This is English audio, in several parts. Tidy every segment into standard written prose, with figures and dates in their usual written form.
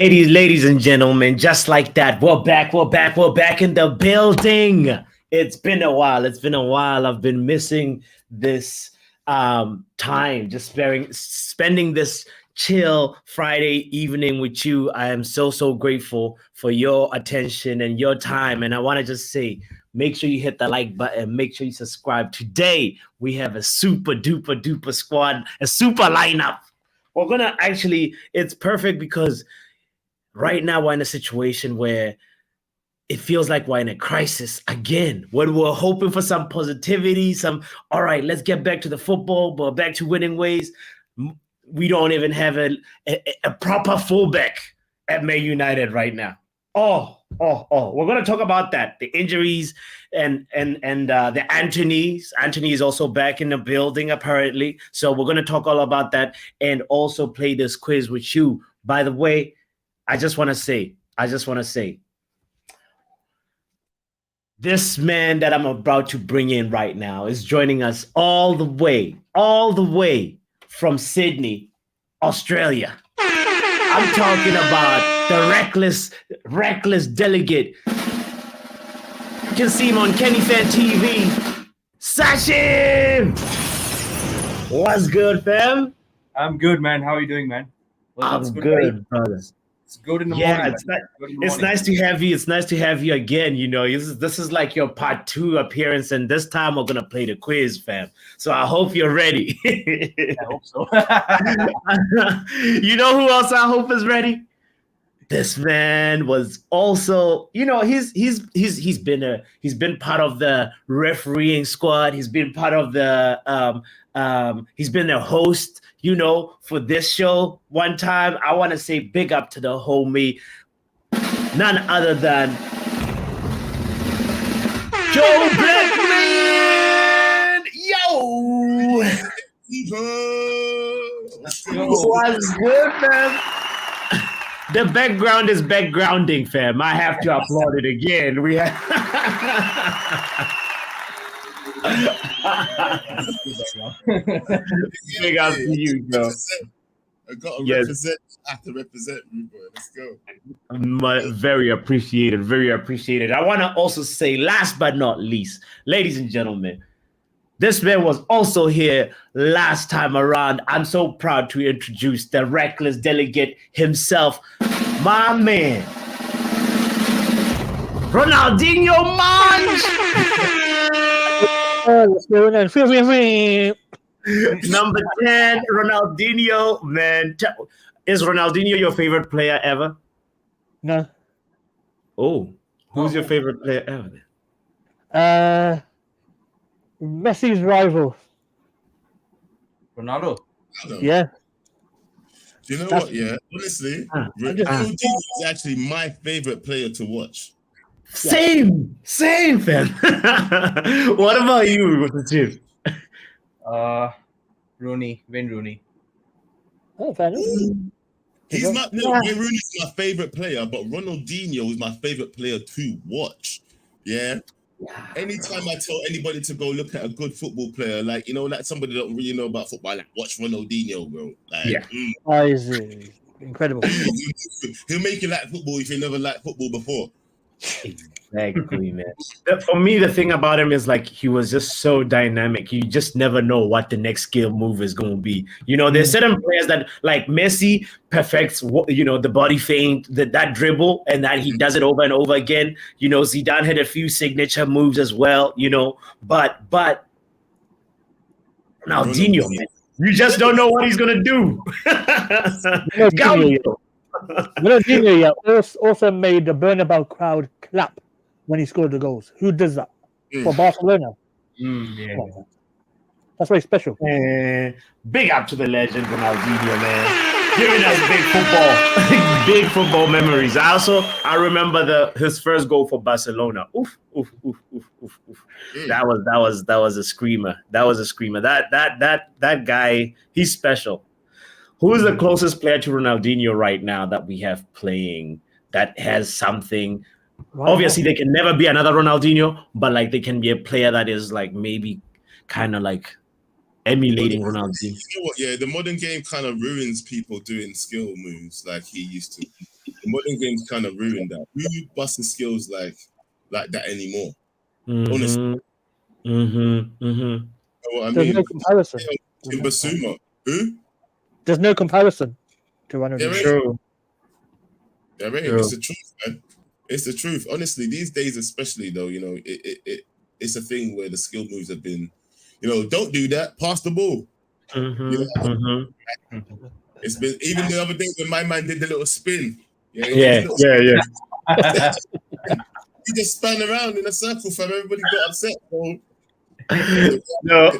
Ladies and gentlemen, just like that, we're back in the building. It's been a while. It's been a while. I've been missing this time, just spending this chill Friday evening with you. I am so grateful for your attention and your time. And I want to just say, make sure you hit the like button. Make sure you subscribe. Today we have a super duper squad, a super lineup. We're gonna actually. It's perfect because right now we're in a situation where it feels like we're in a crisis again. When we're hoping for some positivity, all right, let's get back to the football, but back to winning ways. We don't even have a proper fullback at Man United right now. We're going to talk about that. The injuries and the Anthony's. Anthony is also back in the building, apparently. So we're going to talk all about that and also play this quiz with you. By the way, I just want to say, this man that I'm about to bring in right now is joining us all the way from Sydney, Australia. I'm talking about the reckless delegate. You can see him on Kenny Fan TV. Sachin! What's good, fam? I'm good, man. How are you doing, man? I'm good, brothers. It's good in the morning. It's nice to have you. It's nice to have you again. You know, this is like your part 2 appearance, and this time we're gonna play the quiz, fam. So I hope you're ready. I hope so. You know who else I hope is ready? This man was also, you know, he's been part of the refereeing squad. He's been part of the he's been a host, you know, for this show one time. I want to say big up to the homie, none other than Joe Blackman. Yo, what's good, man? The background is backgrounding, fam. I have to applaud it again. We have big up to you, bro. I got to represent. I have to represent you, boy. Let's go. Very appreciated. Very appreciated. I want to also say, last but not least, ladies and gentlemen, this man was also here last time around. I'm so proud to introduce the reckless delegate himself, my man, Ronaldinho Mange. Number 10, Ronaldinho, man. Is Ronaldinho your favorite player ever? No. Oh, who's your favorite player ever? Messi's rival. Ronaldo. Yeah. Do you know what? Yeah, honestly, Ronaldo is actually my favorite player to watch. Same, fam. What about you, Chief? Wayne Rooney. Oh, fair enough. Wayne Rooney's my favorite player, but Ronaldinho is my favorite player to watch. Yeah. Anytime I tell anybody to go look at a good football player, like, you know, like somebody that don't really know about football, like, watch Ronaldinho, bro. Like, He's incredible. He'll make you like football if you never liked football before. Exactly, man. For me, the thing about him is like he was just so dynamic. You just never know what the next skill move is going to be. You know, there's certain players that, like Messi, perfects, you know, the body feint, that dribble, and that he does it over and over again. You know, Zidane had a few signature moves as well. You know, but Ronaldinho, man, you just don't know what he's gonna do. Ronaldinho also made the Bernabeu crowd clap when he scored the goals. Who does that for Barcelona? Yeah. That's very special. Big up to the legend Ronaldinho, man, giving us big football memories. I remember his first goal for Barcelona. Oof. That was a screamer. That guy, he's special. Who is the closest player to Ronaldinho right now that we have playing that has something? Obviously, they can never be another Ronaldinho, but like they can be a player that is like maybe kind of like emulating Ronaldinho. You know what? Yeah, the modern game kind of ruins people doing skill moves like he used to. The modern game's kind of ruined that. Who busting skills like that anymore? Honestly, you know what I There's mean? no comparison. In Basuma, who? There's no comparison to Ronaldinho. There ain't. True. There ain't. It's the truth, man. It's the truth. Honestly, these days, especially though, you know, it's a thing where the skill moves have been, you know, don't do that. Pass the ball. You know? It's been even the other day when my man did the little spin. Yeah. He just spun around in a circle, fam. Everybody got upset, bro. No,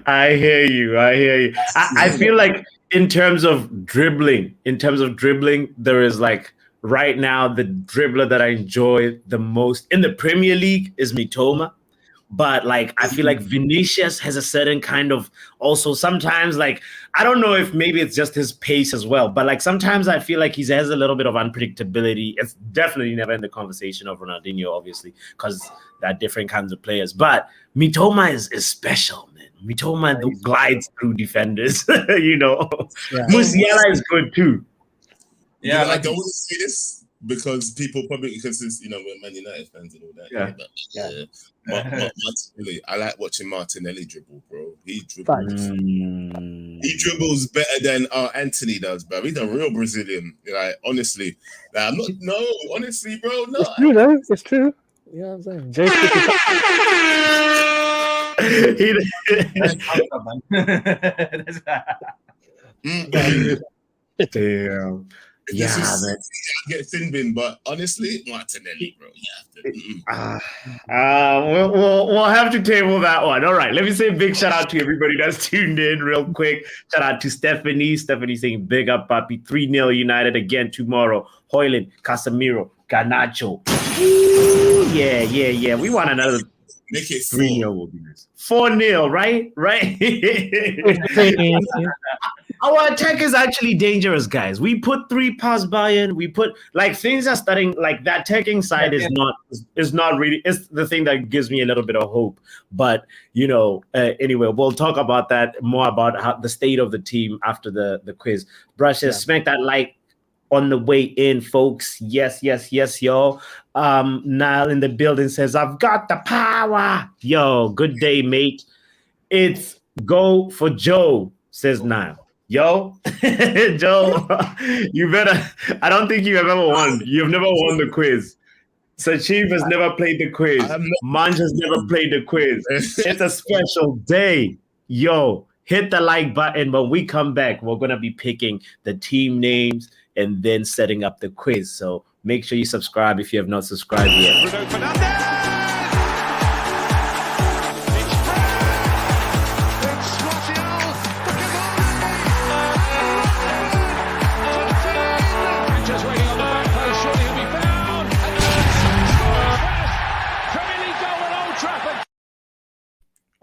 I hear you. I feel like in terms of dribbling, there is like right now the dribbler that I enjoy the most in the Premier League is Mitoma. But like I feel like Vinicius has a certain kind of also sometimes like I don't know if maybe it's just his pace as well, but like sometimes I feel like he has a little bit of unpredictability. It's definitely never in the conversation of Ronaldinho, obviously, because they're different kinds of players. But Mitoma is special, man. Mitoma glides through defenders, you know. Yeah. Musiala is good too. Yeah, you know, I don't want to say this because people probably because it's, you know, we're Man United fans and all that. But Martinelli, I like watching Martinelli dribble, bro. He dribbles. He dribbles better than Anthony does, bro. He's a real Brazilian. Like honestly, like, I'm not. No, honestly, bro. No, it's true, though. It's true. You know what I'm saying? Damn. Yeah, man. I get sin bin, but honestly, Martinelli, bro. We'll have to table that one. All right, let me say a big shout out to everybody that's tuned in real quick. Shout out to Stephanie. Stephanie saying big up, Papi. 3-0 United again tomorrow. Hoyland, Casemiro, Garnacho. Ooh, yeah. We want another. Make it 3-0 will be nice. 4-0, right? Our attack is actually dangerous, guys. We put 3 past Bayern. We put like things are starting like that. Attacking side is not really. It's the thing that gives me a little bit of hope. But you know, anyway, we'll talk about that more about how the state of the team after the quiz. Brushes, smack that like on the way in, folks. Yes, y'all. Niall in the building says, "I've got the power." Yo, good day, mate. It's go for Joe, says Niall. Yo, Joe, you better. I don't think you have ever won. You've never won the quiz. Sachiv has never played the quiz. Manj has never played the quiz. It's a special day. Yo, hit the like button. When we come back, we're going to be picking the team names and then setting up the quiz. So make sure you subscribe if you have not subscribed yet.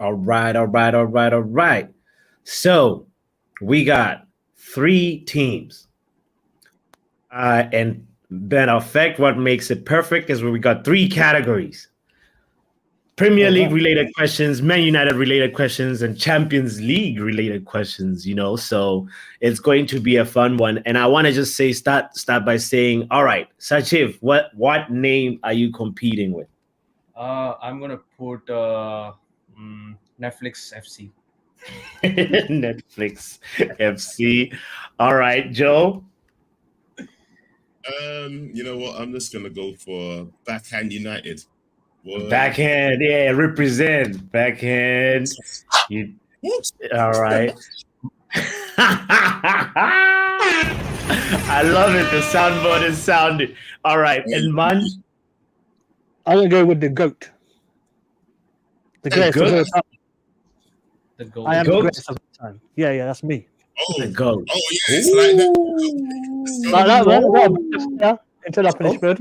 All right. So we got 3 teams. And then effect, what makes it perfect is where we got 3 categories. Premier League related questions, Man United related questions, and Champions League related questions, you know. So it's going to be a fun one. And I want to just say start by saying, all right, Sachiv, what name are you competing with? I'm gonna put Netflix FC. Netflix FC. All right, Joe. You know what? I'm just gonna go for Backhand United. What? Backhand, yeah, represent backhand. All right. I love it. The soundboard is sounding. All right, and Manj. I'm gonna go with the goat. The greatest of all time. The goat. I am the greatest of all time. Yeah, that's me. The goat. Oh yeah, it's like that. Until I finish good.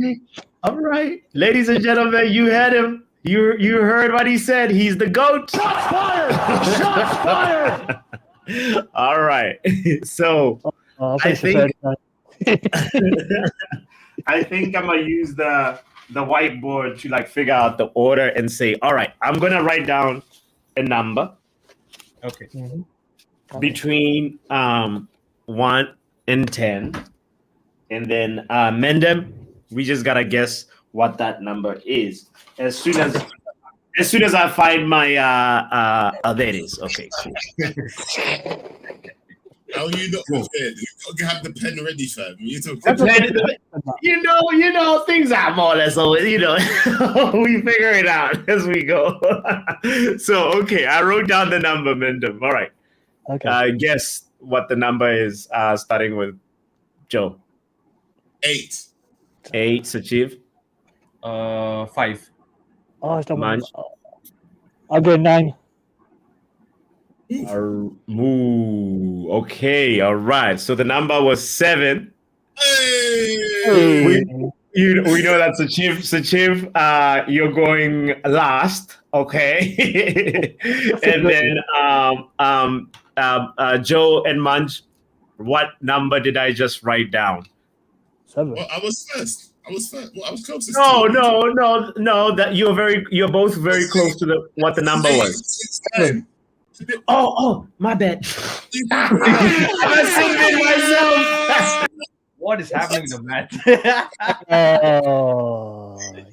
All right, ladies and gentlemen, you had him. You heard what he said. He's the goat. Shots fired! Shots fired! All right. So I think I think I'm gonna use the whiteboard to like figure out the order and say, all right, I'm gonna write down a number. Okay. Between 1 and 10. And then Mendem, we just gotta guess what that number is. As soon as I find my there it is. Okay, cool. How you not prepared? You have the pen ready, fam. You talking? You know, things are more or less always, we figure it out as we go. So okay, I wrote down the number, Mendem. All right. Okay. Guess what the number is, starting with Joe. 8. 8, Sachiv. 5. Oh, it's not Manj. I'll go 9. Moo. Okay, all right. So the number was 7. Hey! We know that Sachiv, you're going last, okay? And then Joe and Manj, what number did I just write down? 7. Well, I was first. Well, I was closest. No. to you. That you're both very close to what the number was. 10. Oh, my bad. I'm assuming myself. What is happening to Matt?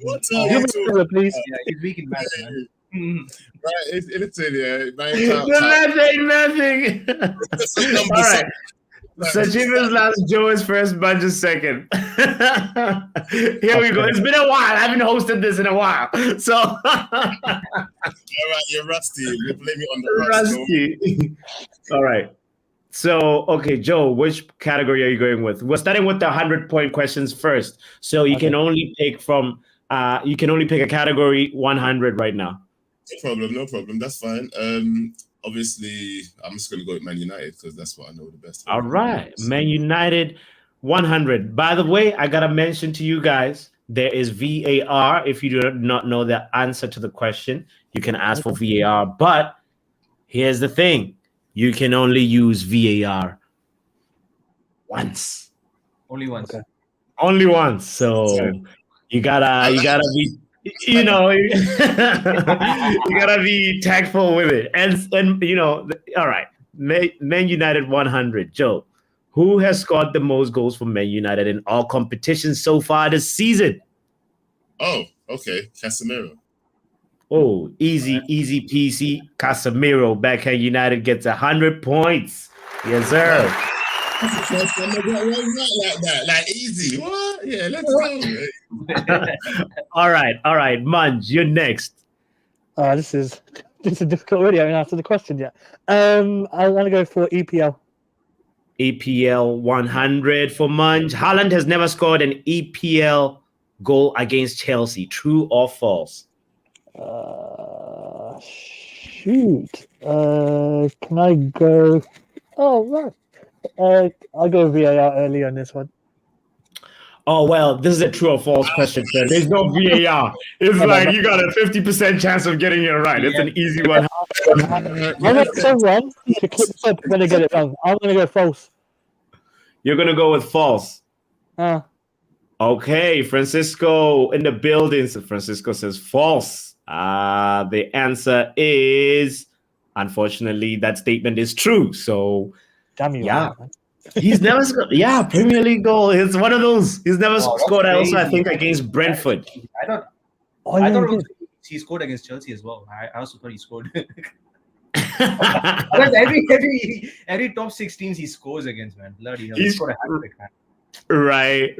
What Give me a clue, please. Yeah, he's weak in math, man. Right, it's in here. Nothing. All right. Sachiv is last, Joe is first, Manj is second. Here we go. It's been a while. I haven't hosted this in a while. So All right, you're rusty. We blame you on the rusty. All right. So, okay, Joe, which category are you going with? We're starting with the 100-point questions first. So you can only pick from you can only pick a category 100 right now. No problem. That's fine. Obviously, I'm just going to go with Man United because that's what I know the best. All right, Man United 100. By the way, I got to mention to you guys, there is VAR. If you do not know the answer to the question, you can ask for VAR. But here's the thing. You can only use VAR once. Only once. Okay. Only once. So you gotta be, you gotta be tactful with it. And all right. Man United 100. Joe, who has scored the most goals for Man United in all competitions so far this season? Oh, okay. Casemiro. Oh, easy peasy. Casemiro, Backhand United gets 100 points. Yes, sir. That's the first time I got one right like that. Like easy. What? Yeah, let's go. All right. Manj, you're next. This is difficult already. I haven't answered the question yet. I want to go for EPL. EPL 100 for Manj. Haaland has never scored an EPL goal against Chelsea. True or false? Shoot. Can I go? Oh, right. I'll go VAR early on this one. Oh, well, this is a true or false question, sir. There's no VAR. It's like you got a 50% chance of getting it right. It's an easy one. I'm not someone to clip this up when I get it wrong. I'm going to go false. You're going to go with false. Okay, Francisco in the building. So Francisco says false. The answer is, unfortunately, that statement is true. So, damn you. Yeah. He's never scored. Yeah, Premier League goal. It's one of those. He's never scored. Also, I think against Brentford. I thought he scored against Chelsea as well. I also thought he scored. every top 6 teams he scores against, man. Bloody hell. He scored a hat-trick, man. Right.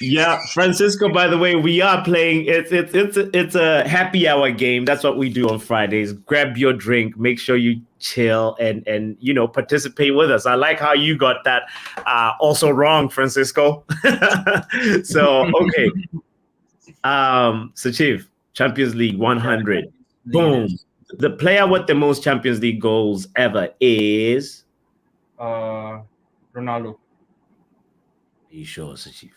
Yeah, Francisco, by the way, we are playing. It's a happy hour game. That's what we do on Fridays. Grab your drink, make sure you chill and participate with us. I like how you got that also wrong, Francisco. So, okay. Sachiv, Champions League 100. Boom. The player with the most Champions League goals ever is Ronaldo. Are you sure, Sachiv?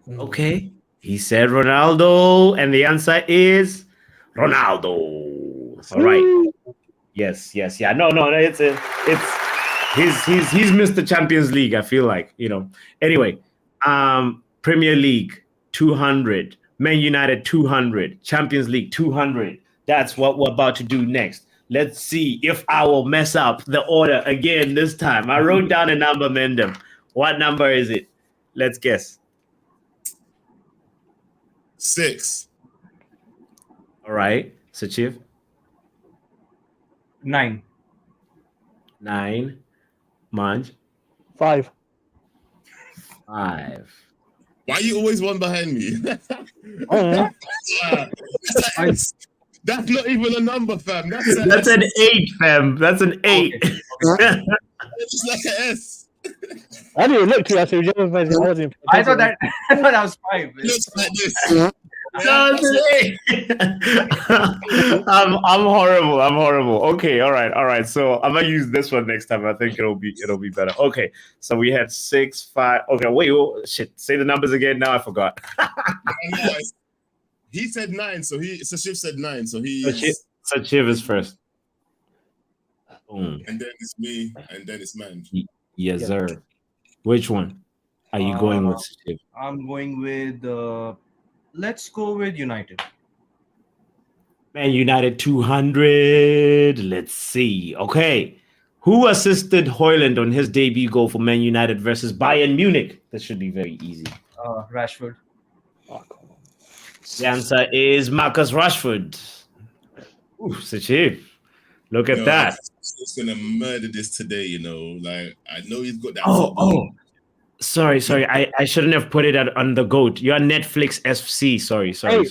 Okay. He said Ronaldo, and the answer is Ronaldo. All right. Yes. Yeah. No. It's he's Mr. Champions League. I feel like, Anyway, Premier League 200, Man United 200, Champions League 200. That's what we're about to do next. Let's see if I will mess up the order again this time. I wrote down a number, Mendem. What number is it? Let's guess. 6. All right. Sachiv? 9. 9. Manj? 5. 5. Why are you always one behind me? Oh, That's not even a number, fam. That's an 8, fam. That's an 8. Okay. It's like an S. I didn't look to you. I said, I wasn't. I thought that was 5. It looks like this. No, it's an 8. I'm horrible. I'm horrible. Okay, all right. So I'm gonna use this one next time. I think it'll be better. Okay, so we had 6, 5. Okay, wait, shit. Say the numbers again. Now I forgot. He said 9, so Shiv said 9, so Sachiv is first. Boom. And then it's me, and then it's man. Yes, sir. Which one are you going with, Sachiv? I'm going with. Let's go with United. Man United 200. Let's see. Okay. Who assisted Højlund on his debut goal for Man United versus Bayern Munich? That should be very easy. Rashford. Oh, come on. The answer is Marcus Rashford. Ooh, Sachiv. Look at that. He's gonna murder this today, you know. Like, I know he's got that. Oh. Sorry. I shouldn't have put it on the GOAT. You're Netflix FC. Sorry. Hey,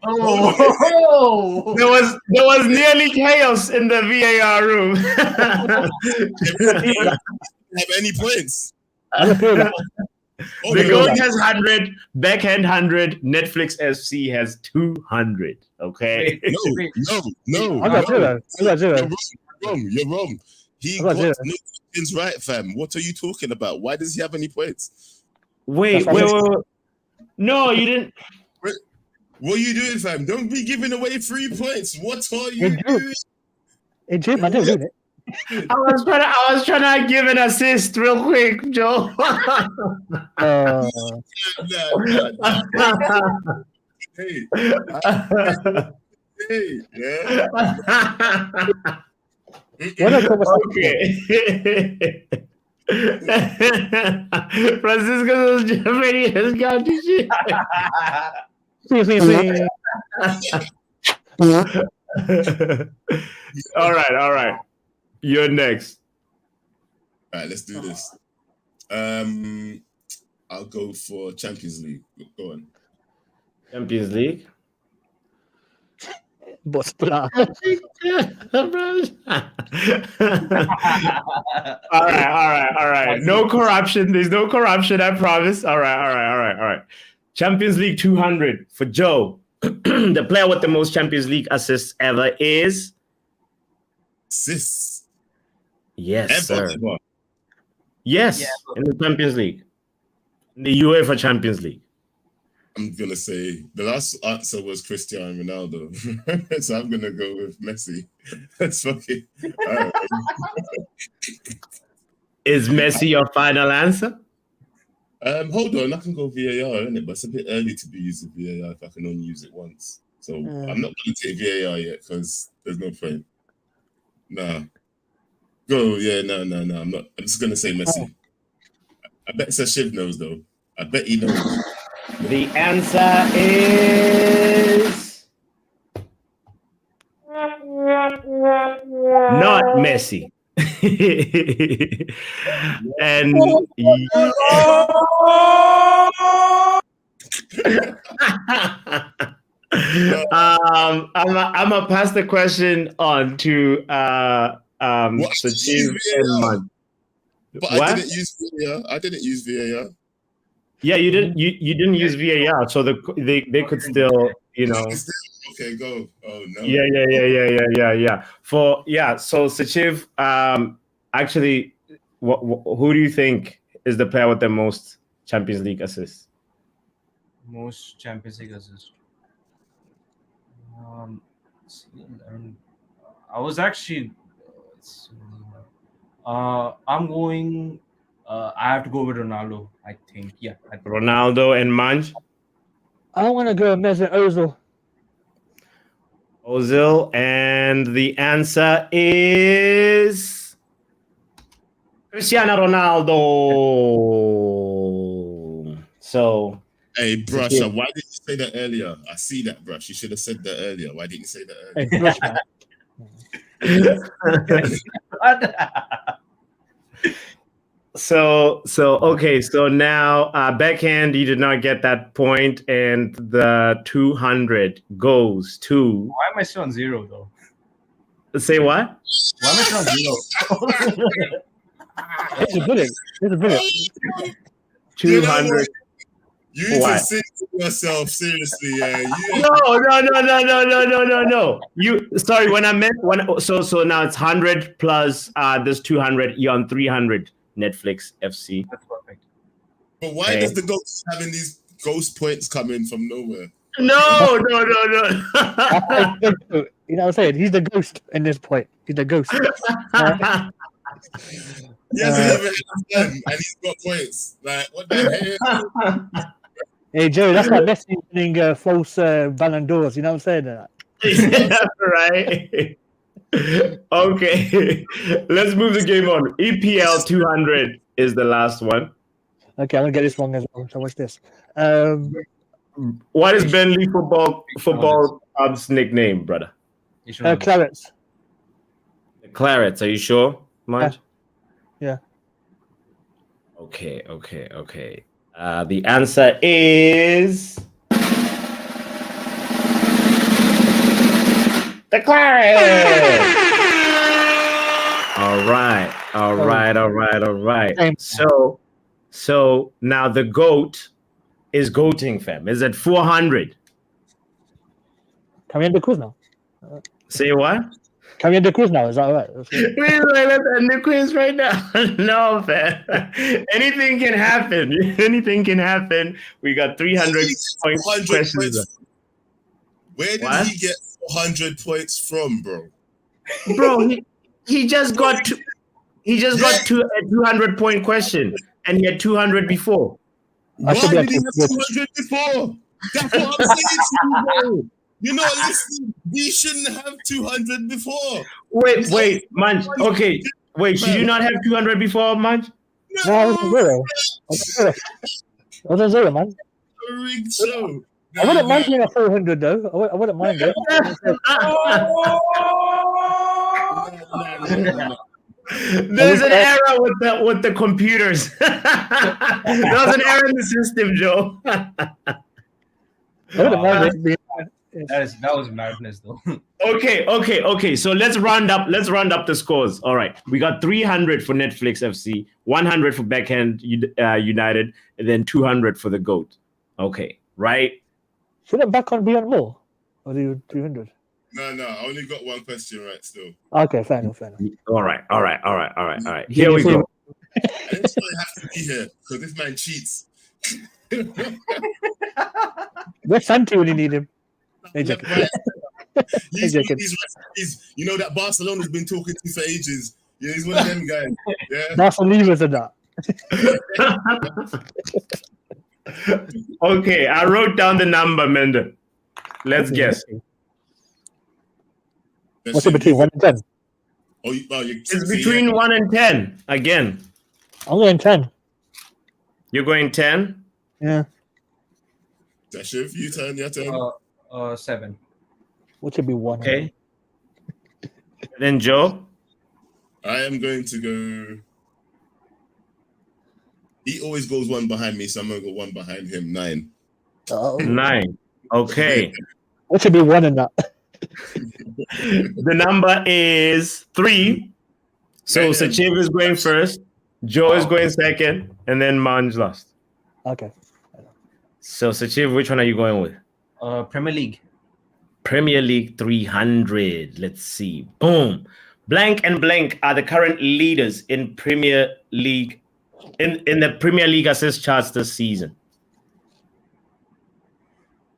Oh. There was nearly chaos in the VAR room. Have any points? The GOAT has 100, Backhand 100, Netflix FC has 200. Okay. No. I got zero. You're wrong. He got no points right, fam. What are you talking about? Why does he have any points? Wait. No, you didn't. What are you doing, fam? Don't be giving away 3 points. What are you doing? Hey, Jim, I didn't do it. I was trying to give an assist real quick, Joe. Nah. Hey, yeah. Okay. Francisco's Germany has got to shit. All right. You're next. All right, let's do this. I'll go for Champions League. Go on. Champions League. Boss plan. All right. No corruption. There's no corruption, I promise. All right. Champions League 200 for Joe. The player with the most Champions League assists ever is? Assists? Yes, sir. Yes, in the Champions League. In the UEFA Champions League. I'm going to say the last answer was Cristiano Ronaldo. So I'm going to go with Messi. That's fucking... Is Messi your final answer? Hold on, I can go VAR, isn't it? But it's a bit early to be using VAR if I can only use it once. So I'm not going to take VAR yet because there's no point. Nah. Go, no. I'm not. I'm just going to say Messi. I bet Shiv knows, though. I bet he knows. The answer is not Messi. And I'm gonna pass the question on to Sachiv and Mud. But what? I didn't use VAR. Yeah, you didn't use VAR, so they could still, you know. Okay, go. Oh no. Yeah. So Sachiv, actually, who do you think is the player with the most Champions League assists? Most Champions League assists. I was actually. I'm going. I have to go with Ronaldo. I think. Yeah. Ronaldo and Manj. I want to go Mesut Ozil. Ozil, and the answer is Cristiano Ronaldo. So, Hey, Brush, why didn't you say that earlier? I see that, Brush. You should have said that earlier. Why didn't you say that earlier? Hey, Brush, man. So okay. So now, backhand, you did not get that point, and the 200 goes to. Why am I still on 0 though? Say what? Why am I still on 0? It's a bullet. 200. You need to think to yourself seriously. No. You sorry when I meant so now it's 100 plus this 200. You're on 300 Netflix FC. That's perfect. But why does the ghost having these ghost points coming from nowhere? No. You know what I'm saying? He's the ghost in this point. He's the ghost. He hasn't even had them, and he's got points. Like, what the hell? Hey, Joe, that's like Messi winning false Ballon d'Ors. You know what I'm saying? That's right. Okay, let's move the game on. EPL 200 is the last one. Okay, I'm gonna get this one as well. So what's this? What is Burnley football club's nickname, brother? Clarets. The Clarets. Are you sure, Mike? Yeah. Okay. The answer is the Clarets. All right. So now the GOAT is goating, fam. Is at 400. Can we end the quiz now? Say what? Can we end the quiz now? Is that all right? Let's end the quiz right now. No, fam. Anything can happen. We got 300 questions. Where did he get 400 points from, bro? Bro, he just got to a 200 point question, and he had 200 before. Why did he have 200 before? That's what I'm saying to you, bro. You're not listening. We shouldn't have 200 before. Wait, Munch. Okay, wait. Should you not have 200 before, Munch? No, I was a zero, man. A rigged show. I wouldn't mind being a 400 though. I wouldn't mind it. There's an error with the computers. There's an error in the system, Joe. That was madness, though. Okay. So let's round up the scores. All right, we got 300 for Netflix FC, 100 for Backhand United, and then 200 for the GOAT. Okay, right? Shouldn't Backhand be on more? Or do you 300? No, I only got one question right still. Okay, fair enough. All right. Here we go. This man has to be here because this man cheats. Where's Santi when you need him? He's you know that Barcelona's been talking to for ages. Yeah, he's one of them guys. Yeah. Barcelona's and that. Okay, I wrote down the number, Mender. Let's guess. What's it between 1 and 10? It's between 1 and 10 again. I'm going 10. You're going 10? Yeah. Dashiv, you turn your turn. 7. What should be 1? Okay. Then Joe? I am going to go. He always goes one behind me, so I'm going to go one behind him. 9. 9. Okay. What should be 1 in that? The number is 3. So Sachiv is going first, Joe is going second, and then Manj last. Okay. So Sachiv, which one are you going with? Premier League. Premier League 300. Let's see. Boom. Blank and blank are the current leaders in Premier League in the Premier League assist charts this season.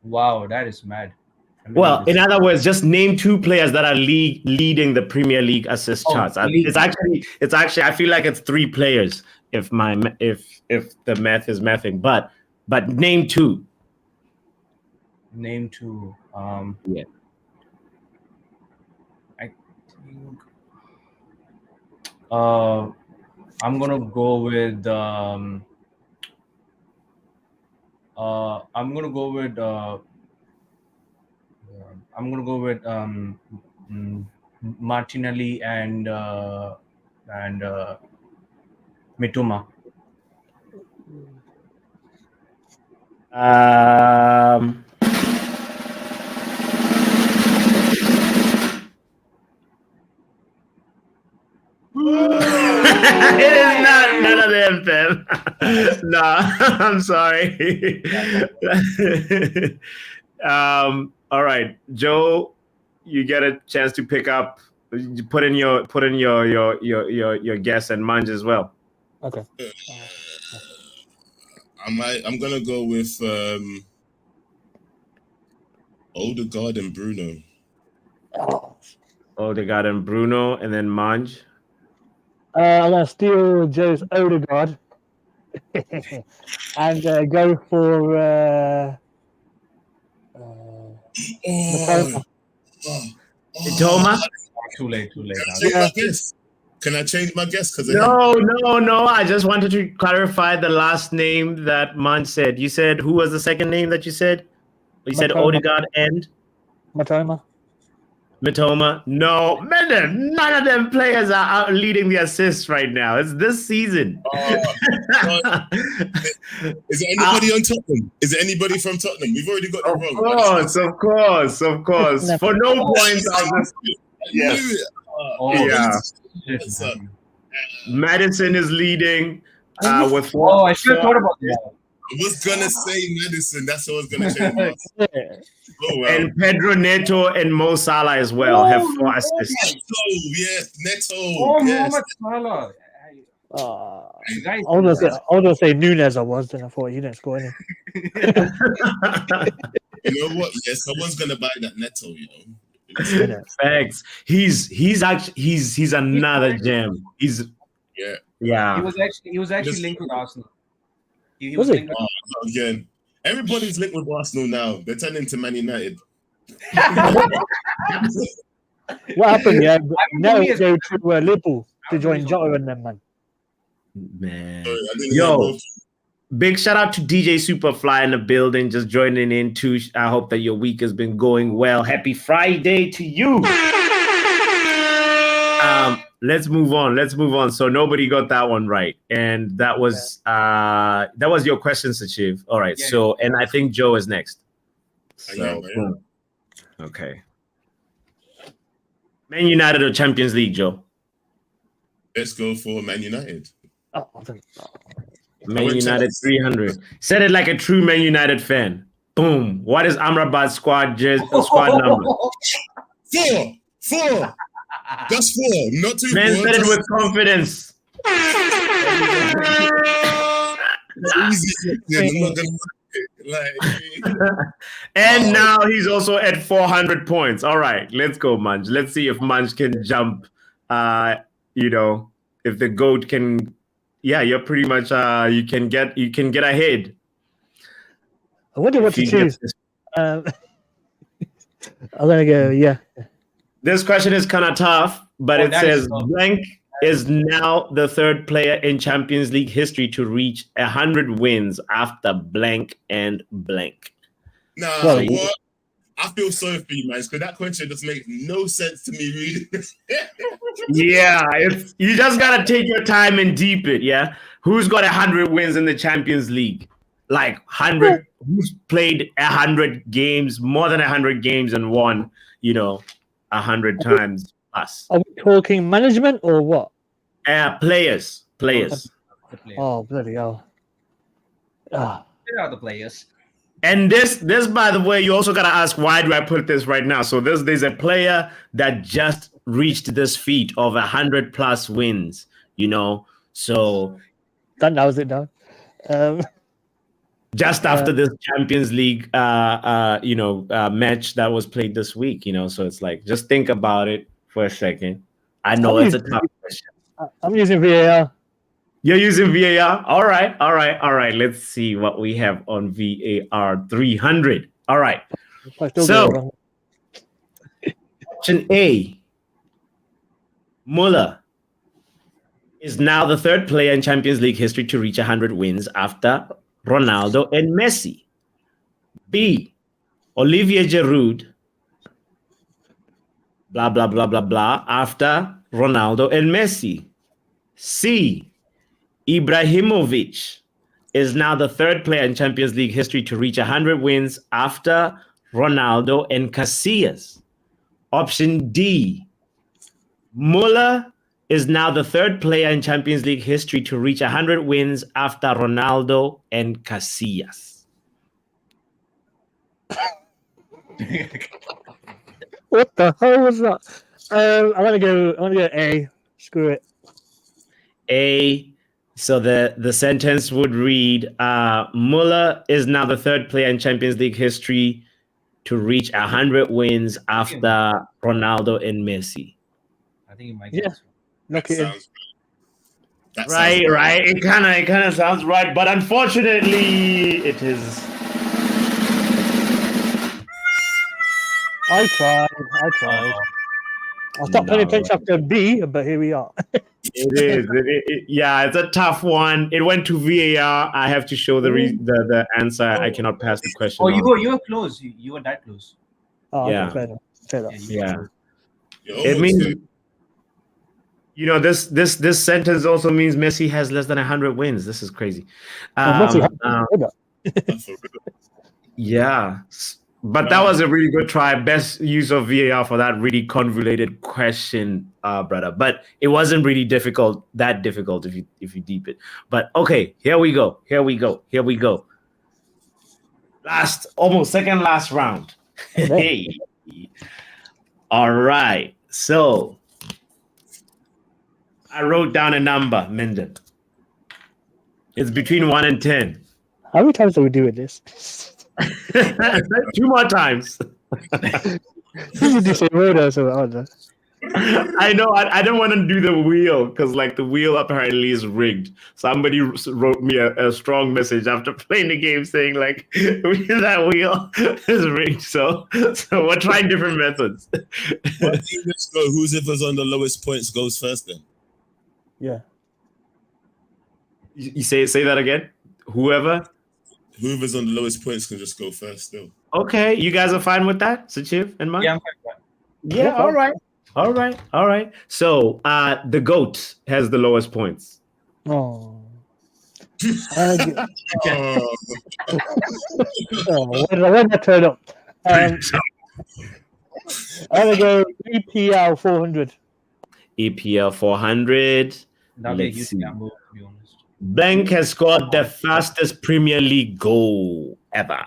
Wow, that is mad. Well, in other words, just name 2 players that are leading the Premier League assist charts. It's actually. I feel like it's 3 players if the math is mathing. But name 2. Name 2. Yeah. I'm gonna go with. I'm gonna go with. I'm gonna go with mm, Martinelli and Mitoma. Um, it is not none of them, fam. No, I'm sorry. All right, Joe, you get a chance to pick up. You put in your guess and mine as well. Okay. I'm gonna go with Odegaard and Bruno. Odegaard and Bruno, and then Manj. I'm gonna steal Joe's Odegaard and go for Mitoma. Mitoma? Too late. Can I change my guess? Because No. I just wanted to clarify the last name that Manj said. You said who was the second name that you said? You said Mitoma. Odegaard and Mitoma. No, man, none of them players are out leading the assists right now. It's this season. Is there anybody on Tottenham? Is there anybody from Tottenham? We've already got it wrong. Of course. For no points, I'll just yes. Madison is leading with 4. I should have thought about that. I was gonna say Madison. That's what I was gonna change. And Pedro Neto and Mo Salah as well have 4 assists. Neto. Mohamed Salah. I was gonna say Nunes. I thought he didn't score any. You know what? Yeah, someone's gonna buy that Neto. You know. Thanks. He's another gem. He's yeah. He was actually linked with Arsenal. He was linked with again. Everybody's linked with Arsenal now. They're turning to Man United. What happened? Yeah, now go to Liverpool to join Jota and them, man. Man, yo, big shout out to DJ Superfly in the building, just joining in too. I hope that your week has been going well. Happy Friday to you. Let's move on. So nobody got that one right, and that was your question, Sachiv. All right. So, and I think Joe is next. So, okay. Man United or Champions League, Joe? Let's go for Man United. Man United 300. Said it like a true Man United fan. Boom. What is Amrabat's squad number? 4. Just 4, not 2. Man said it with confidence. And now he's also at 400 points. All right, let's go, Manj. Let's see if Manj can jump. If the GOAT can. Yeah, you're pretty much. You can get ahead. I wonder what to choose. I'm gonna go. Yeah. This question is kind of tough, but it says blank is now the 3rd player in Champions League history to reach 100 wins after blank and blank. What? I feel sorry for you, man, because that question just makes no sense to me reading this. Yeah, you just gotta take your time and deep it. Yeah, who's got 100 wins in the Champions League? Like 100. Who's played 100 games, more than 100 games, and won? 100 times plus. Are we talking management or what? Players. Oh, bloody hell. They are the players. And this, by the way, you also got to ask, why do I put this right now? So there's a player that just reached this feat of 100 plus wins, so. That narrows it down. Just after this Champions League, match that was played this week, so it's like, just think about it for a second. I know it's a tough question. I'm using VAR. You're using VAR? All right. Let's see what we have on VAR 300. All right. So, option A, Muller is now the third player in Champions League history to reach 100 wins after Ronaldo and Messi. B. Olivier Giroud, blah, blah, blah, blah, blah, after Ronaldo and Messi. C. Ibrahimovic is now the third player in Champions League history to reach 100 wins after Ronaldo and Casillas. Option D. Muller is now the third player in Champions League history to reach 100 wins after Ronaldo and Casillas. What the hell was that? I want to go A. Screw it. A. So the sentence would read, Muller is now the third player in Champions League history to reach 100 wins after Ronaldo and Messi. I think it might. Yeah. Look at it. Right. It kind of sounds right, but unfortunately, it is. I tried. I stopped paying attention after B, but here we are. It is. Yeah, it's a tough one. It went to VAR. I have to show the answer. I cannot pass the question. Oh, you were close. You were that close. Oh, yeah. Okay, fair enough. Yeah. It means, this sentence also means Messi has less than 100 wins. This is crazy. Yeah. But that was a really good try. Best use of VAR for that really convoluted question, brother. But it wasn't really that difficult if you deep it. But okay, here we go. Second last round. Hey. All right. So I wrote down a number, Minden. It's between 1 and 10. How many times are we doing this? 2 more times. You do say word, so I don't know. I know. I don't want to do the wheel because, the wheel apparently is rigged. Somebody wrote me a strong message after playing the game saying, that wheel is rigged. So we're trying different methods. Whoever's on the lowest points goes first then. Yeah. You say that again? Whoever's on the lowest points can just go first still. Okay. You guys are fine with that, Sachiv and Mark? Yeah, I'm fine with that. Yeah, all right. So the GOAT has the lowest points. Oh. Oh. When I turn up. I'm going to go EPL 400. EPL 400. That'll be a Let's huge see. gamble, to be honest. Blank has scored the fastest Premier League goal ever.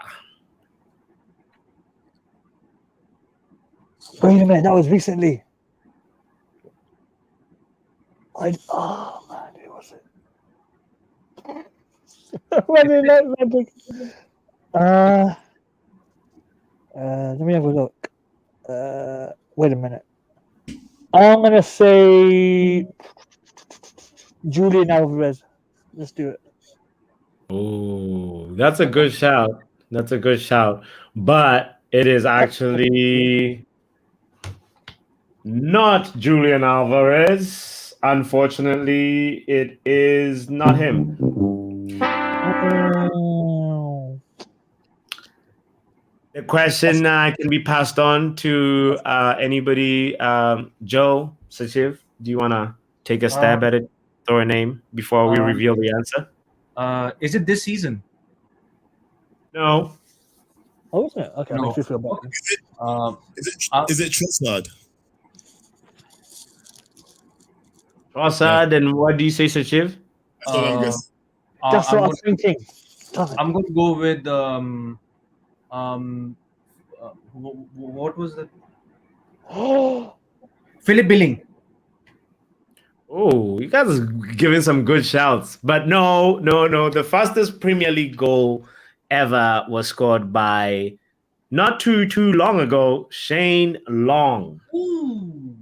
Wait a minute, that was recently. Who was it? Let me have a look. Wait a minute. I'm gonna say Julian Alvarez. Let's do it. Oh, that's a good shout. But it is actually not Julian Alvarez. Unfortunately, it is not him. Oh. The question can be passed on to anybody. Joe, Sachiv, do you want to take a stab at it? Throw a name before we reveal the answer. Is it this season? No. Oh, isn't it? Okay, No. makes you feel better. Is it Trossard? Trossard, and what do you say, Sachiv? That's what I'm guessing. That's what I was thinking. I'm going to go with what was the Philip Billing. Oh, you guys are giving some good shouts. But no. The fastest Premier League goal ever was scored by, not too long ago, Shane Long. Ooh.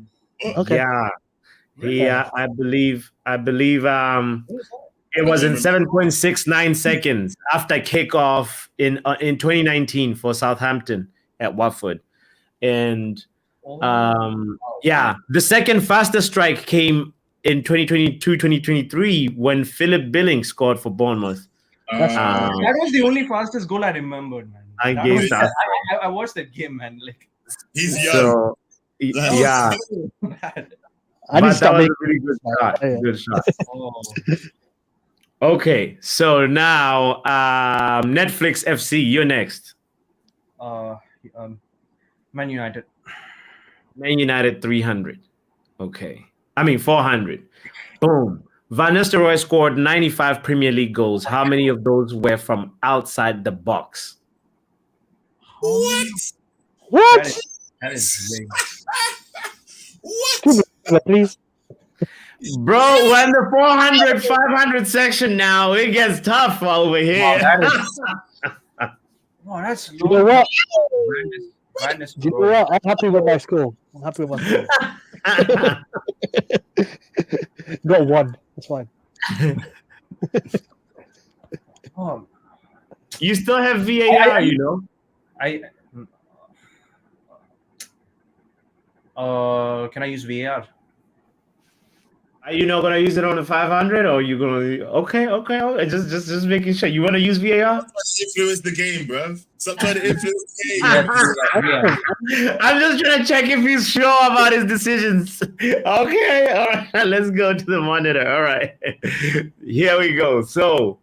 Okay. Yeah. I believe it was in 7.69 seconds after kickoff in 2019 for Southampton at Watford. And Yeah, the second fastest strike came in 2022-2023 when Philip Billing scored for Bournemouth. That was the only fastest goal I remembered, man. I That guess was, that's I watched that game, man. Like, He's young. so. Yeah, so bad. I need to but that start was a making. really good shot. Yeah. Good shot. Oh, Okay, so now Netflix FC, you're next. Man United. Man United 300. Okay. I mean 400. Boom. Van Nistelrooy scored 95 Premier League goals. How many of those were from outside the box? What? What? That is big. What? Please. Bro, we're in the 400, 500 section now. It gets tough over here. Wow, that's You know what? Madness. Do you know what? I'm happy with my score. Got one. That's fine. Oh, You still have VAR, you know? Can I use VAR? Are you not gonna use it on the 500, or you gonna? Okay. Just making sure. You want to use VAR? Influence the game, bro. Stop trying to influence the game. Yeah. I'm just trying to check if he's sure about his decisions. Okay, all right. Let's go to the monitor. All right, here we go. So,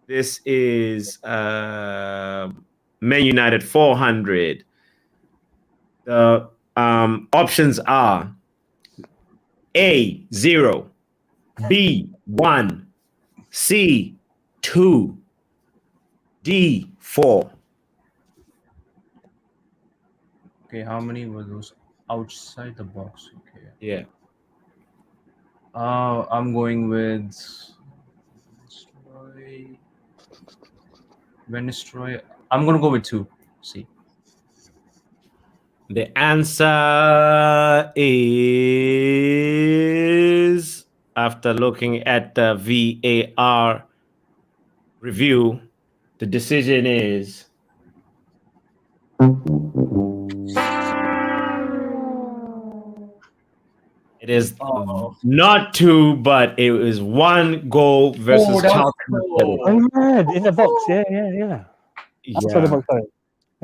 this is Man United 400. The options are A 0, B 1, C 2, D 4. Okay, how many were those outside the box? Okay. Yeah. I'm going with Venistroy. I'm gonna go with 2. See. The answer is, after looking at the VAR review, the decision is it is not 2, but it is 1 goal versus Charlton. Oh, yeah, in the box. Yeah. Outside the box, sorry.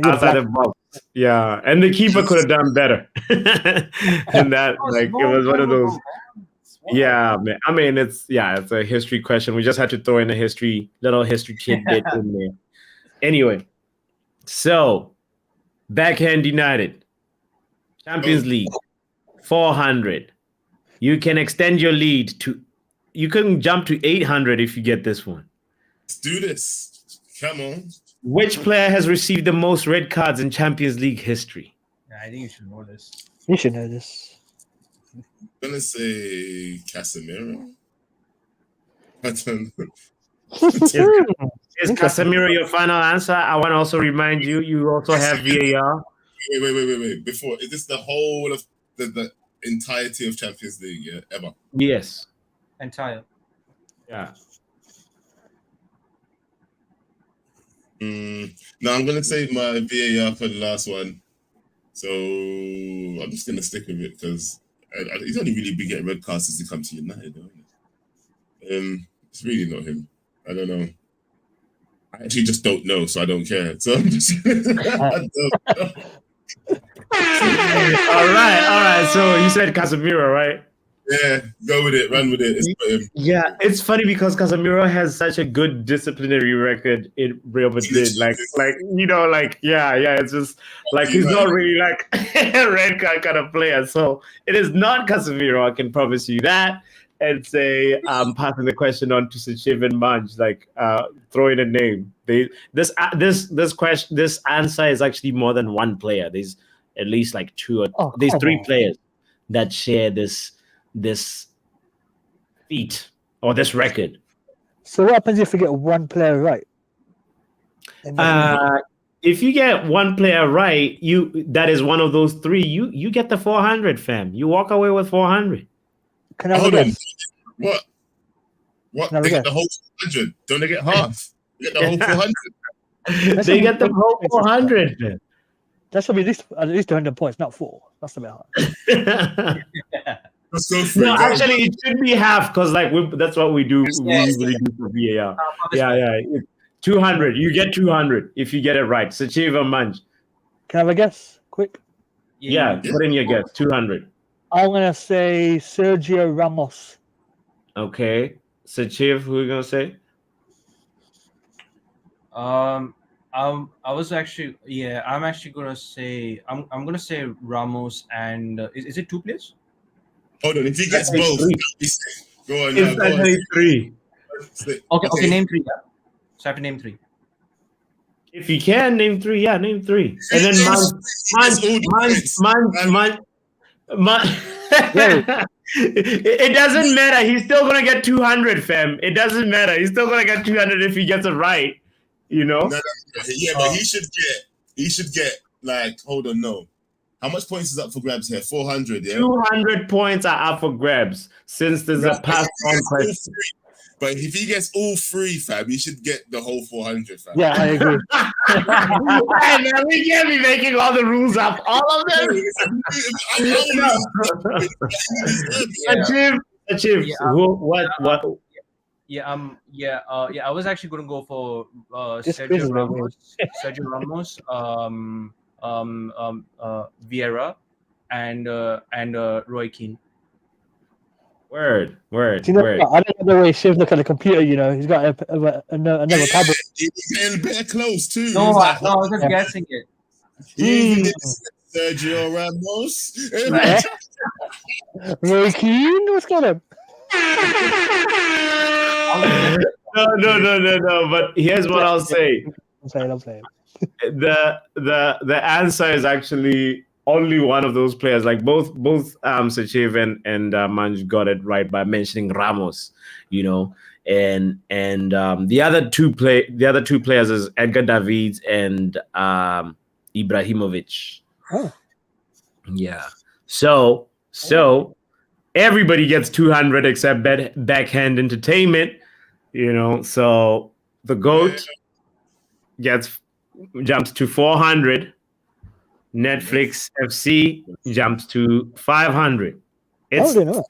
Outside the box. Yeah, and the keeper could have done better. And that, like, it was one of those. Yeah, man. I mean, it's a history question. We just had to throw in a little history tidbit in there. Anyway, so Backhand United, Champions League, 400. You can extend your lead you can jump to 800 if you get this one. Let's do this. Come on. Which player has received the most red cards in Champions League history? Yeah, I think you should know this. You should know this. I'm gonna say Casemiro. I don't know. Is Casemiro your final answer? I want to also remind you, you also have VAR. Wait. Before, is this the whole of the entirety of Champions League, yeah, ever? Yes. Entire. Yeah. No, I'm gonna save my VAR for the last one. So I'm just gonna stick with it because he's only really been getting red cards since he come to United. It's really not him. I don't know. I actually just don't know, so I don't care. So I'm just I don't know. All right. So you said Casemiro, right? Yeah, go with it, run with it. Yeah, it's funny because Casemiro has such a good disciplinary record in Real Madrid. It's just like he's not really like a red card kind of player. So it is not Casemiro, I can promise you that. And say I'm passing the question on to Sachiv and Manj, throw in a name. This answer is actually more than one player. There's at least like 3 players that share this feat or this record. So what happens if you get one player right? If you get one player right, that is one of those 3. You get the 400, fam. You walk away with 400. Can I hold on? What? They get the whole 400. Don't they get half? They get the whole 400. They get the whole 400. That should be at least 200 points, not 4. That's a bit hard. Let's go for No, it. Go. actually, it should be half because that's what we do. We Yes. usually do for VAR. this Yeah. 200. You get 200 if you get it right. Sachiv or Manj. Can I have a guess? Quick. Yeah, put in your guess. 200. I'm gonna say Sergio Ramos. Okay. Sachiv, who are you gonna say? I was actually I'm actually gonna say I'm gonna say Ramos and is it 2 players? Hold on. If he gets That's both, three. go on. It's Now, go on. actually 3. Okay, name 3. Yeah. So I have to name 3. If you can name 3, yeah, name 3. And then it doesn't matter. He's still gonna get 200, fam. It doesn't matter. He's still gonna get 200 if he gets it right. You know? No, yeah, but he should get like, hold on, no. How much points is up for grabs here? 400, yeah? 200 points are up for grabs since there's a pass on question. But if he gets all 3, fam, he should get the whole 400, fam. Yeah, I agree. Hey, man, we can't be making all the rules up. All of them. Achieve. What? I was actually going to go for This quiz is Sergio Ramos, Vieira, and Roy Keane. Word. I don't know the way Shiv look at the computer. You know, he's got another tablet. He's getting better close too. No, I was just guessing it. Sergio Ramos. Roy Keane, what's going on? No. But here's what I'll say. I'm saying. The answer is actually only one of those players. Like both Sachiv and Manj got it right by mentioning Ramos. You know, and the other two players is Edgar Davids and Ibrahimovic. Oh. Yeah. So everybody gets 200 except Backhand Entertainment, you know. So the GOAT jumps to 400. Netflix FC jumps to 500. It's still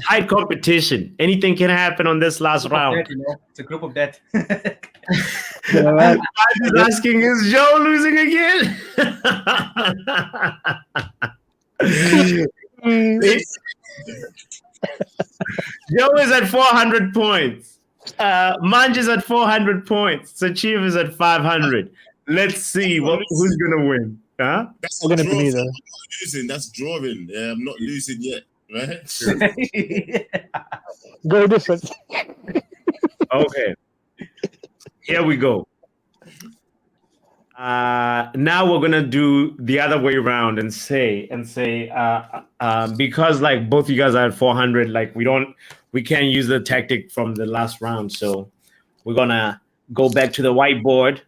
tight competition. Anything can happen on this last round. It's a group of death. I'm just asking, is Joe losing again? Joe is at 400 points. Manj is at 400 points. Sachiv is at 500. Let's see who's gonna win. Huh? That's not drawing. I'm not losing. That's drawing. Yeah, I'm not losing yet. Right? Very different. Okay. Here we go. Now we're gonna do the other way around and say because like both you guys are at 400, like we can't use the tactic from the last round, so we're gonna go back to the whiteboard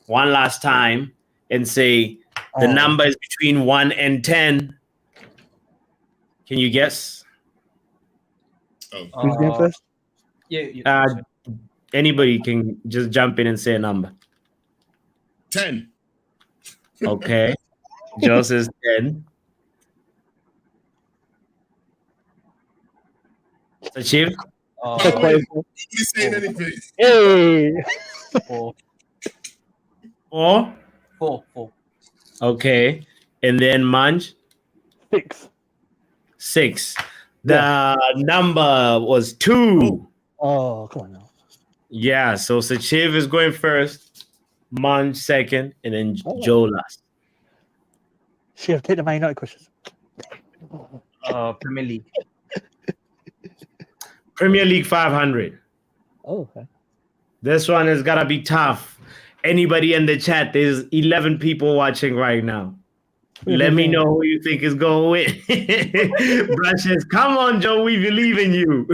one last time and say the number is between 1 and 10. Can you guess? Who's going first? Yeah. Anybody can just jump in and say a number. 10. Okay. Joe says 10. Sachiv? Nobody's saying anything. Hey. 4. 4? 4. Okay. And then Manj? 6. The number was 2. Oh, come on now. Yeah, so Sachiv is going first, Manj second, and then Joe last. Shiv, take the Man United questions. Premier League. Premier League 500. Oh, okay. This one is gotta be tough. Anybody in the chat, there's 11 people watching right now. Let me know who you think is going to win. Brush says, come on, Joe, we believe in you.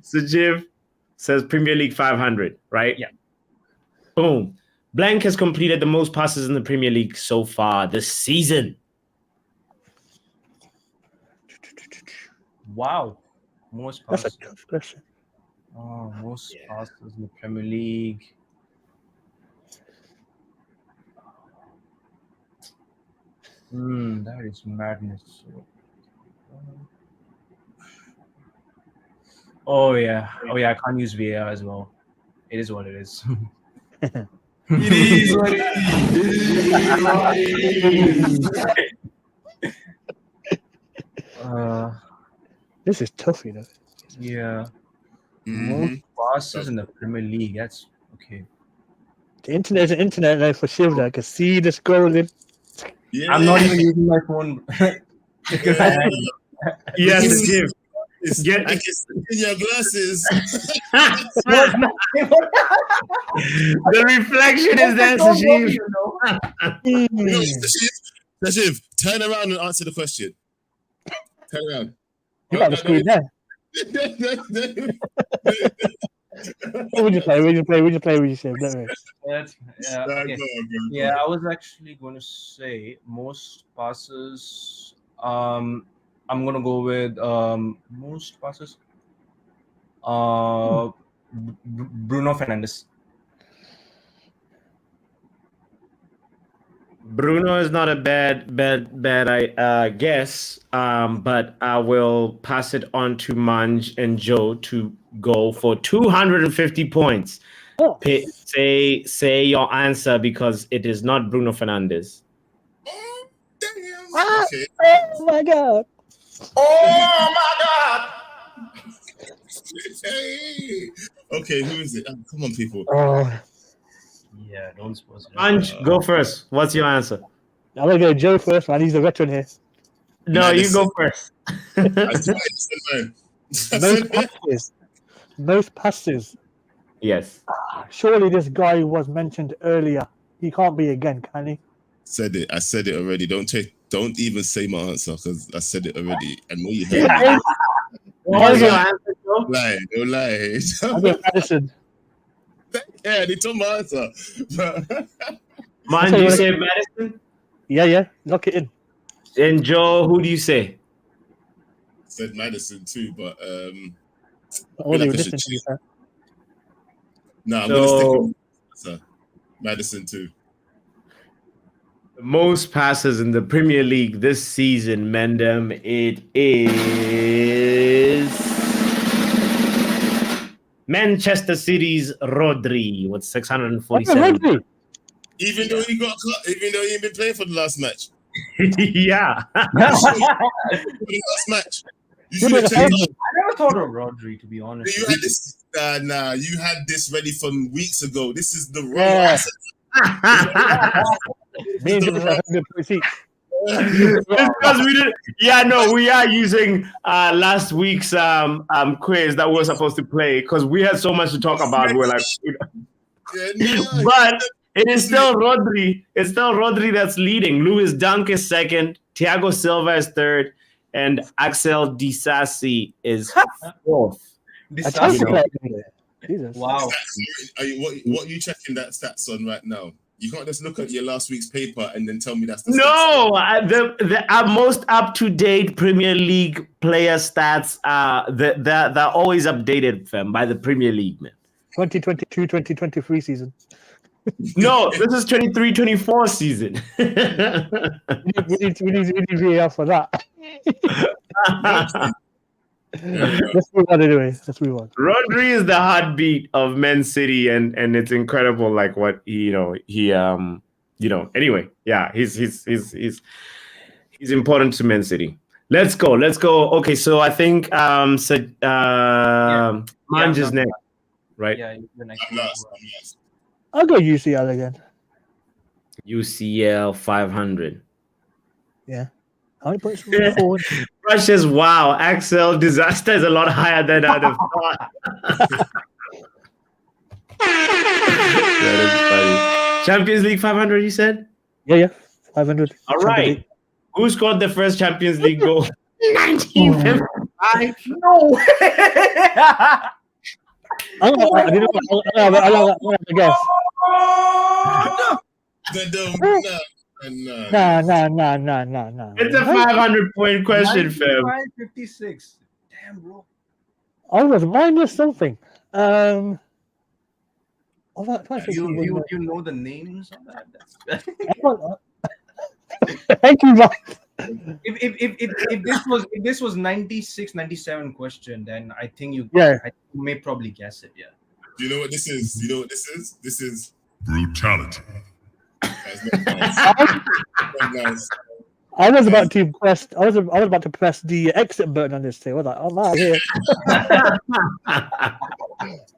Sajiv says Premier League 500, right? Yeah. Boom. Blank has completed the most passes in the Premier League so far this season. Wow. Most passes. That's a tough question. Most passes in the Premier League. That is madness. Oh yeah. I can't use VAR as well. It is what it is. It is what it is. This is tough, you know. Yeah. Mhm. Most passes in the Premier League. That's okay. The internet is the internet now for Shivda. I can see the scrolling. Yeah. I'm not even using my phone because I had Yes, It's- Shiv. Get- I can see in your glasses. The reflection is there, Shiv. You know, Tashiv, turn around and answer the question. Turn around. You got the screen there. What would you play? Would you play with you, Shiv? Don't worry. That's, yeah, okay. Yeah, I was actually going to say most passes. I'm gonna go with most passes. Bruno Fernandes. Bruno is not a bad guess, but I will pass it on to Manj and Joe to go for 250 points. Oh. Say your answer because it is not Bruno Fernandes. Ah! Okay. Oh my god! Oh my God! Hey. Okay, who is it? Oh, come on, people. Oh, Yeah, don't suppose. Manj, go first. What's your answer? I'm gonna go Joe first, man. He's the veteran here. No, you Madison. go first. Most passes. Most passes. Yes. Surely this guy was mentioned earlier. He can't be again, can he? Said it. I said it already. Don't even say my answer because I said it already. I know you heard Yeah. it. What's your Yeah. answer, Joe? Lie, don't lie. I'm going Madison. Yeah, they told my answer. Manj, you say Madison? Yeah. Lock it in. And Joe, who do you say? Said Madison too, but I feel wasn't like I even should listening to you, sir. no, I'm gonna stick So with answer. Madison too. most passes in the Premier League this season, Mendem, it is Manchester City's Rodri with 647. Rodri. Even though he got cut, even though he ain't been playing for the last match. Yeah. For the last match. You Good should have at checked the out. I never thought of Rodri, to be honest. You had this you had this ready from weeks ago. This is the wrong Yeah. answer. Me and Joe are 100 points each. It's because we didn't. Yeah, no, we are using last week's quiz that we were supposed to play because we had so much to talk about. We're like, Yeah, no, but it is still Rodri. It's still Rodri that's leading. Luis Dunk is second. Thiago Silva is third, and Axel Disasi is fourth. I tried to know. play it. Jesus. Wow. what are you checking that stats on right now? You can't just look at your last week's paper and then tell me that's the stats. No, the most up to date Premier League player stats they're always updated, fam, by the Premier League, man. 2022-2023 season. No, this is 23-24 season. We need VAR for that. Let's move on anyway. Let's move on. Rodri is the heartbeat of Man City, and it's incredible, like what Anyway, yeah, he's important to Man City. Let's go. Okay, so I think Manj is next, right? Yeah, you're next. I'm last. I'll go UCL again. UCL 500. How many points were forward? Russia's wow. Axel disaster is a lot higher than I'd have thought. That is funny. Champions League 500, you said? Yeah. 500. All right. Who scored the first Champions League goal? 1955. No. I'm gonna guess. No. It's a 500-point question, fam. 56. Damn, bro. I was minus something. You know the names of that? Thank you, Mike. If this was 96, 97 question, then I think you may probably guess it. Yeah. Do you know what this is? You know what this is? This is brutality. That's not nice. Nice. I was about to press. I was about to press the exit button on this thing. I was like, I'm out of here.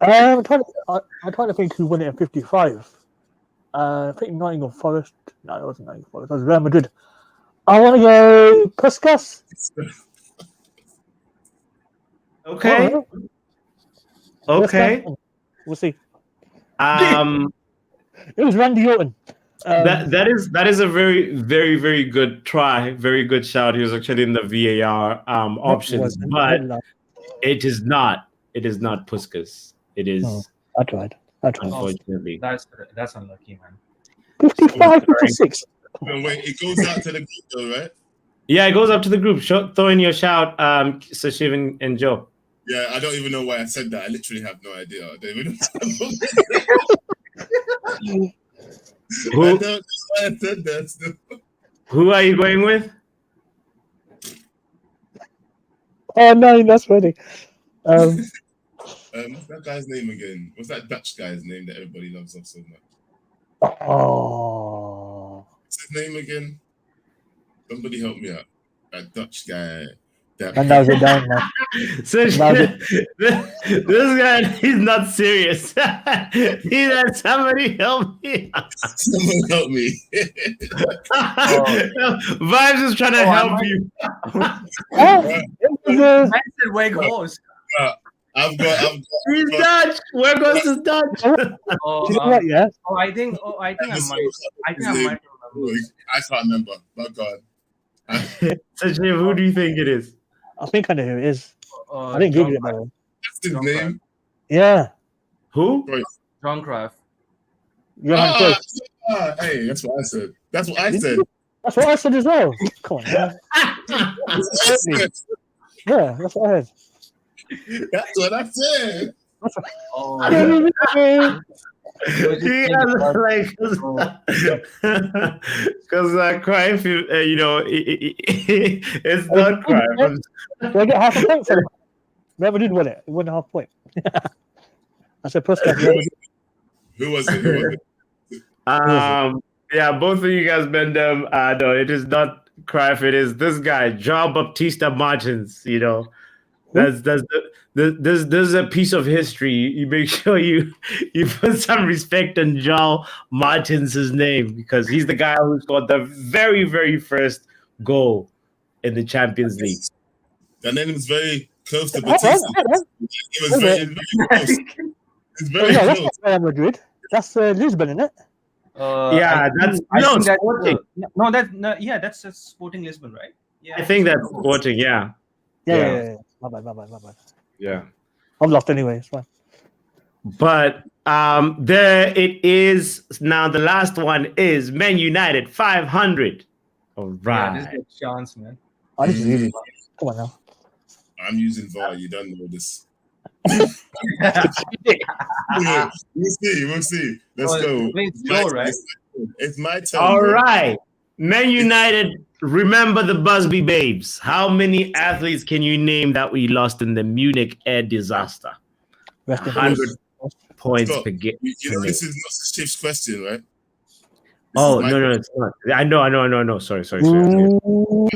I'm trying to think who won it in '55. I think Nottingham Forest. No, it wasn't Nottingham Forest. It was Real Madrid. I want to go Puskas. Okay. Okay. We'll see. It was Randy Orton. That is a very, very, very good try. Very good shout. He was actually in the VAR options, but it is not. It is not Puskas. It is. Oh, I tried. Unfortunately, that's unlucky, man. 55, 56. No, wait, it goes out to the group, though, right? Yeah, it goes up to the group. Throw in your shout, Sashiv and Joe. Yeah, I don't even know why I said that. I literally have no idea. I don't even know. Who? I don't know why I said that. Who are you going with? Oh no, that's funny. What's that guy's name again? What's that Dutch guy's name that everybody loves up so much? Oh. What's his name again? Somebody help me out. That Dutch guy. And that was a down, man. So this guy, he's not serious. He had somebody help me. Someone help me. Vibes is trying to help you. I said where goes. I've got. He's Dutch. Where goes is Dutch? Yeah. I think I might remember. I can't remember. Oh God. Sachin, who do you think it is? I think I know who it is. I didn't Google it, by the way. That's his name. Yeah. Who? John Cruyff. Hey, that's what I said. That's what I said. That's what I said as well. Come on, man. Yeah, that's what I heard. That's what I said. Because Cruyff, it's not Cruyff. Do I get half a point for it? Never did win it. It won a half point. I said Puskas. Who was it? Yeah, both of you guys been them. No, it is not Cruyff. It is this guy, João Baptista Martins. There's a piece of history. You make sure you put some respect on João Martins' name, because he's the guy who scored the very, very first goal in the Champions League. That name is very close to Batista. It was very close. It's very close. That's Real Madrid. That's Lisbon, isn't it? That's Sporting Lisbon, right? Yeah, I think that's Sporting. Yeah. Yeah. My bad. Yeah. I'm lost anyway. It's fine. But there it is. Now the last one is Man United 500. All right. Yeah, this is a chance, man. This is easy. Come on now. I'm using VAR. You don't know this. We'll see. Let's go. It's my turn. All right. Man United, remember the Busby Babes. How many athletes can you name that we lost in the Munich air disaster? 100 points per game. This is not Chief's question, right? No, it's not. I know. Sorry.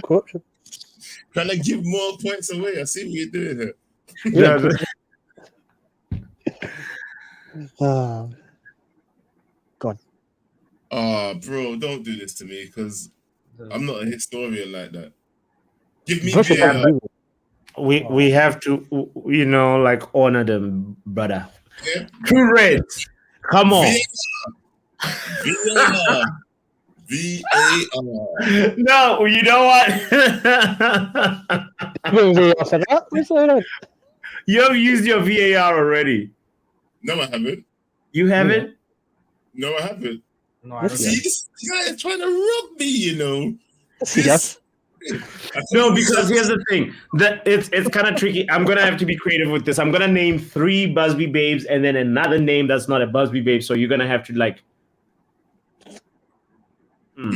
Corruption. Can I give more points away? I see what you're doing here. God. Bro, don't do this to me, because I'm not a historian like that. Give me we have to, honor them, brother. Yeah. True Reds. Come on. VAR. No, you know what? You have used your VAR already. No, I haven't. You haven't? No, I haven't. No, See, this guy is trying to rub me, No, because here's the thing. It's kind of tricky. I'm gonna have to be creative with this. I'm gonna name 3 Busby Babes and then another name that's not a Busby Babe. So you're gonna have to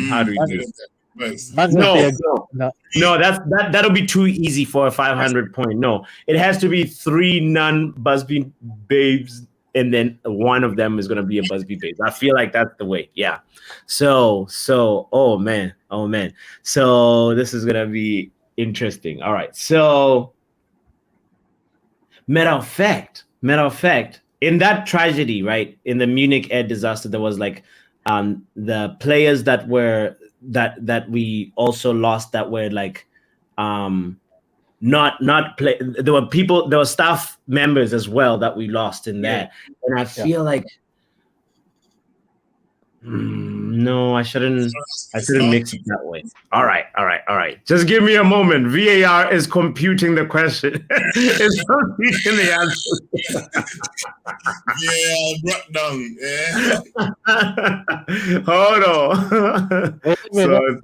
how do we do this? No, that'll be too easy for a 500 point. No, it has to be 3 non-Busby babes, and then one of them is gonna be a Busby babe. I feel like that's the way. Yeah. So, oh man. So this is gonna be interesting. All right. So, matter of fact, in that tragedy, right, in the Munich air disaster, there was like the players that were that we also lost that were like not play. There were staff members as well that we lost in that, and I feel like no, I shouldn't mix it that way. All right. Just give me a moment. VAR is computing the question. It's computing the answer. Hold on. So,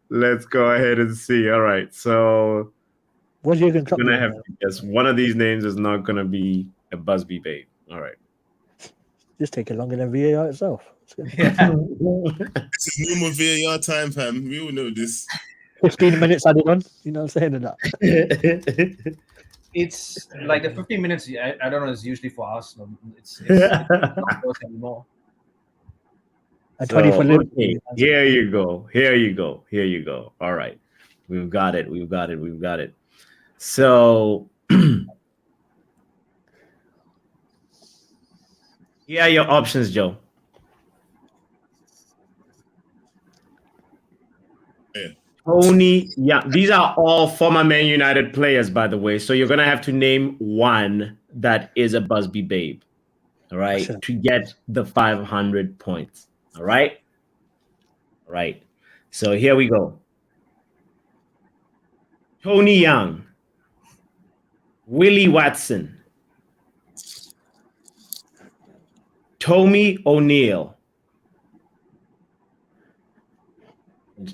let's go ahead and see. All right. So, what you gonna have to guess. One of these names is not gonna be a Busby babe. All right. Just taking longer than VAR itself. This is normal VAR time, fam. We all know this. 15 minutes added on. You know what I'm saying? Or not? It's like the 15 minutes. I don't know. It's usually for Arsenal. It's not close anymore. So, okay. Here you go. All right. We've got it. So here are your options, Joe. Yeah. Tony, these are all former Man United players, by the way. So you're gonna have to name one that is a Busby babe, all right, sure, to get the 500 points. All right. So here we go. Tony Young, Willie Watson, Tommy O'Neill,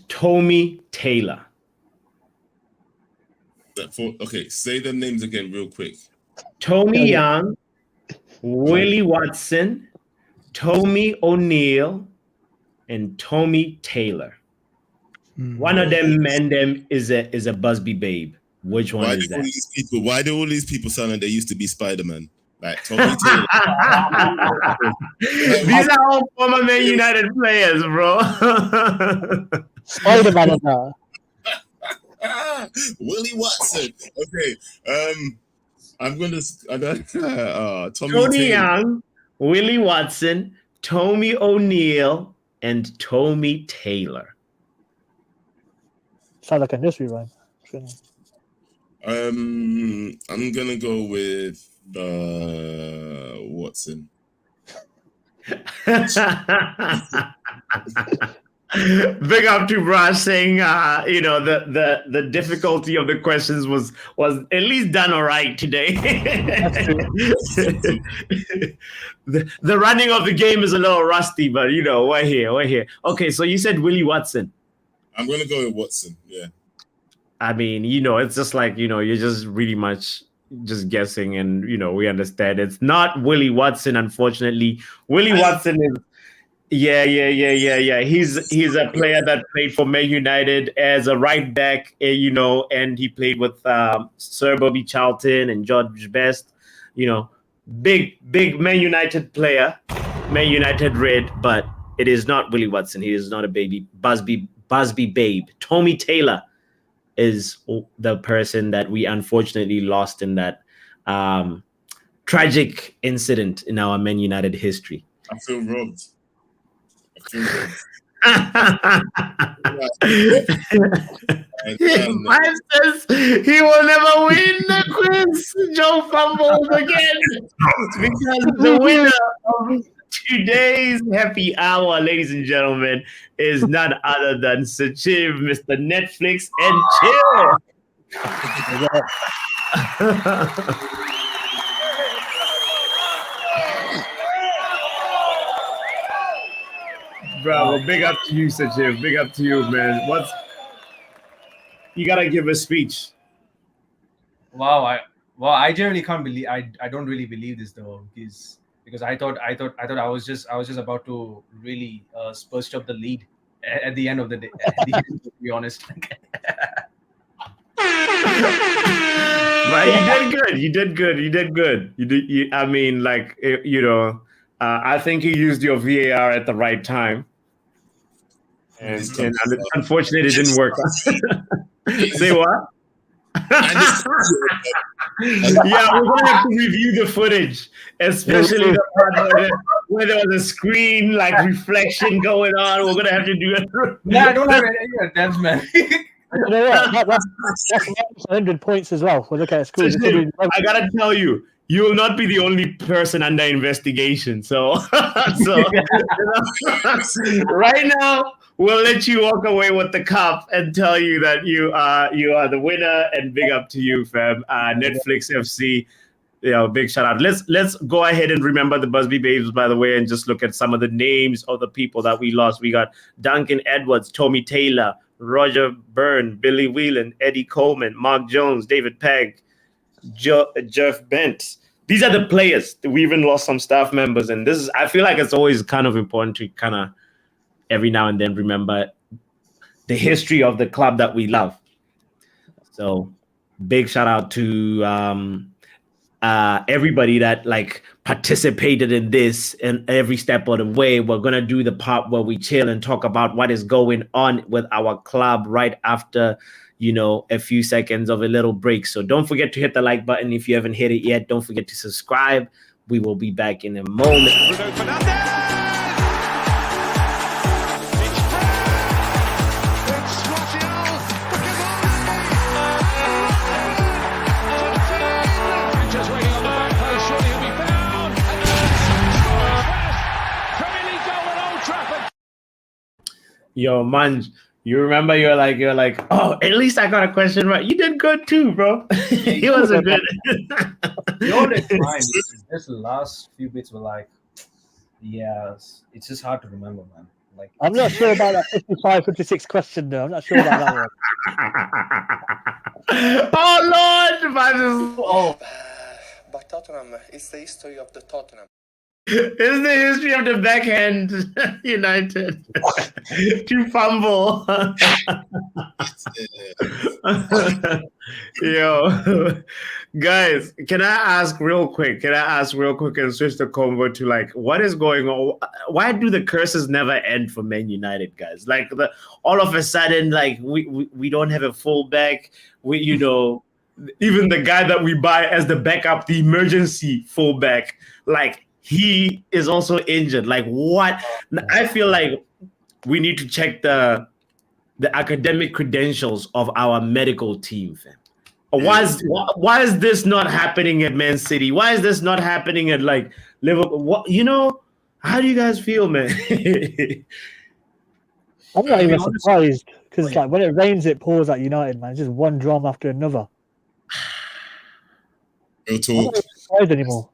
Tommy Taylor. Okay, say them names again real quick. Tommy Young, Willie Watson, Tommy O'Neill, and Tommy Taylor. One of them is a Busby babe. Which one is that? Why do all these people sound like they used to be Spider-Man? Like Tommy Taylor. These are all former Man United players, bro. Spider-Man. Willie Watson. Okay. I'm gonna Tony Young, Willie Watson, Tommy O'Neill, and Tommy Taylor. Sound like a nursery rhyme. I'm gonna go with Watson. Big up to Brash saying the difficulty of the questions was at least done all right today. the running of the game is a little rusty, but we're here. Okay, so you said Willie Watson. I'm gonna go with Watson, yeah. I mean, it's just like, you're just really much just guessing, and we understand it's not Willie Watson, unfortunately. Willie Watson is he's a player that played for Man United as a right back, and he played with Sir Bobby Charlton and George Best, big Man United player, Man United red, but it is not Willie Watson. He is not a Busby babe. Tommy Taylor is the person that we unfortunately lost in that tragic incident in our Man United history. I feel robbed. Mine says he will never win the quiz. Joe fumbles again because the winner of today's happy hour, ladies and gentlemen, is none other than Sachiv, Mr. Netflix and Chill. Bro, big up to you, Sachiv. Big up to you, man. You gotta give a speech. Wow, I generally can't believe. I don't really believe this though, because I thought I was just about to really spurge up the lead, at the end of the day. At the end, to be honest. But you did good. You did good. You did good. I mean, like, I think you used your VAR at the right time. And unfortunately, it didn't work. Say what? Yeah, we're gonna have to review the footage, especially the part where there was a screen like reflection going on. We're gonna have to do it. Yeah, I don't have any attempts, man. You know what? That's 100 points as well. We'll look at school. I gotta tell you, you will not be the only person under investigation. So, right now, we'll let you walk away with the cup and tell you that you are the winner. And big up to you, fam. Netflix FC. Big shout out. Let's go ahead and remember the Busby Babes, by the way, and just look at some of the names of the people that we lost. We got Duncan Edwards, Tommy Taylor, Roger Byrne, Billy Whelan, Eddie Coleman, Mark Jones, David Pegg, Jeff Bent. These are the players. We even lost some staff members, and I feel like it's always kind of important to kind of every now and then remember the history of the club that we love. So big shout out to everybody that like participated in this and every step of the way. We're gonna do the part where we chill and talk about what is going on with our club right after a few seconds of a little break. So don't forget to hit the like button if you haven't hit it yet. Don't forget to subscribe. We will be back in a moment. Yo, man, you remember you're like, oh, at least I got a question right. You did good too, bro. He wasn't good. It's fine. Just the last few bits were like, yeah, it's just hard to remember, man. Like, I'm not sure about that 55, 56 question though. I'm not sure about that one. Oh Lord, but Tottenham is the history of the Tottenham. It's the history of the backhand United to fumble. Yo, guys, can I ask real quick and switch the convo to like, what is going on? Why do the curses never end for Man United, guys? Like all of a sudden, like we don't have a fullback. Even the guy that we buy as the backup, the emergency fullback, like he is also injured. Like what? I feel like we need to check the academic credentials of our medical team, fam. Why is this not happening at Man City? Why is this not happening at like Liverpool? How do you guys feel, man? I'm not even surprised because like when it rains, it pours at United, man. It's just one drama after another. Real talk. I'm not even surprised anymore.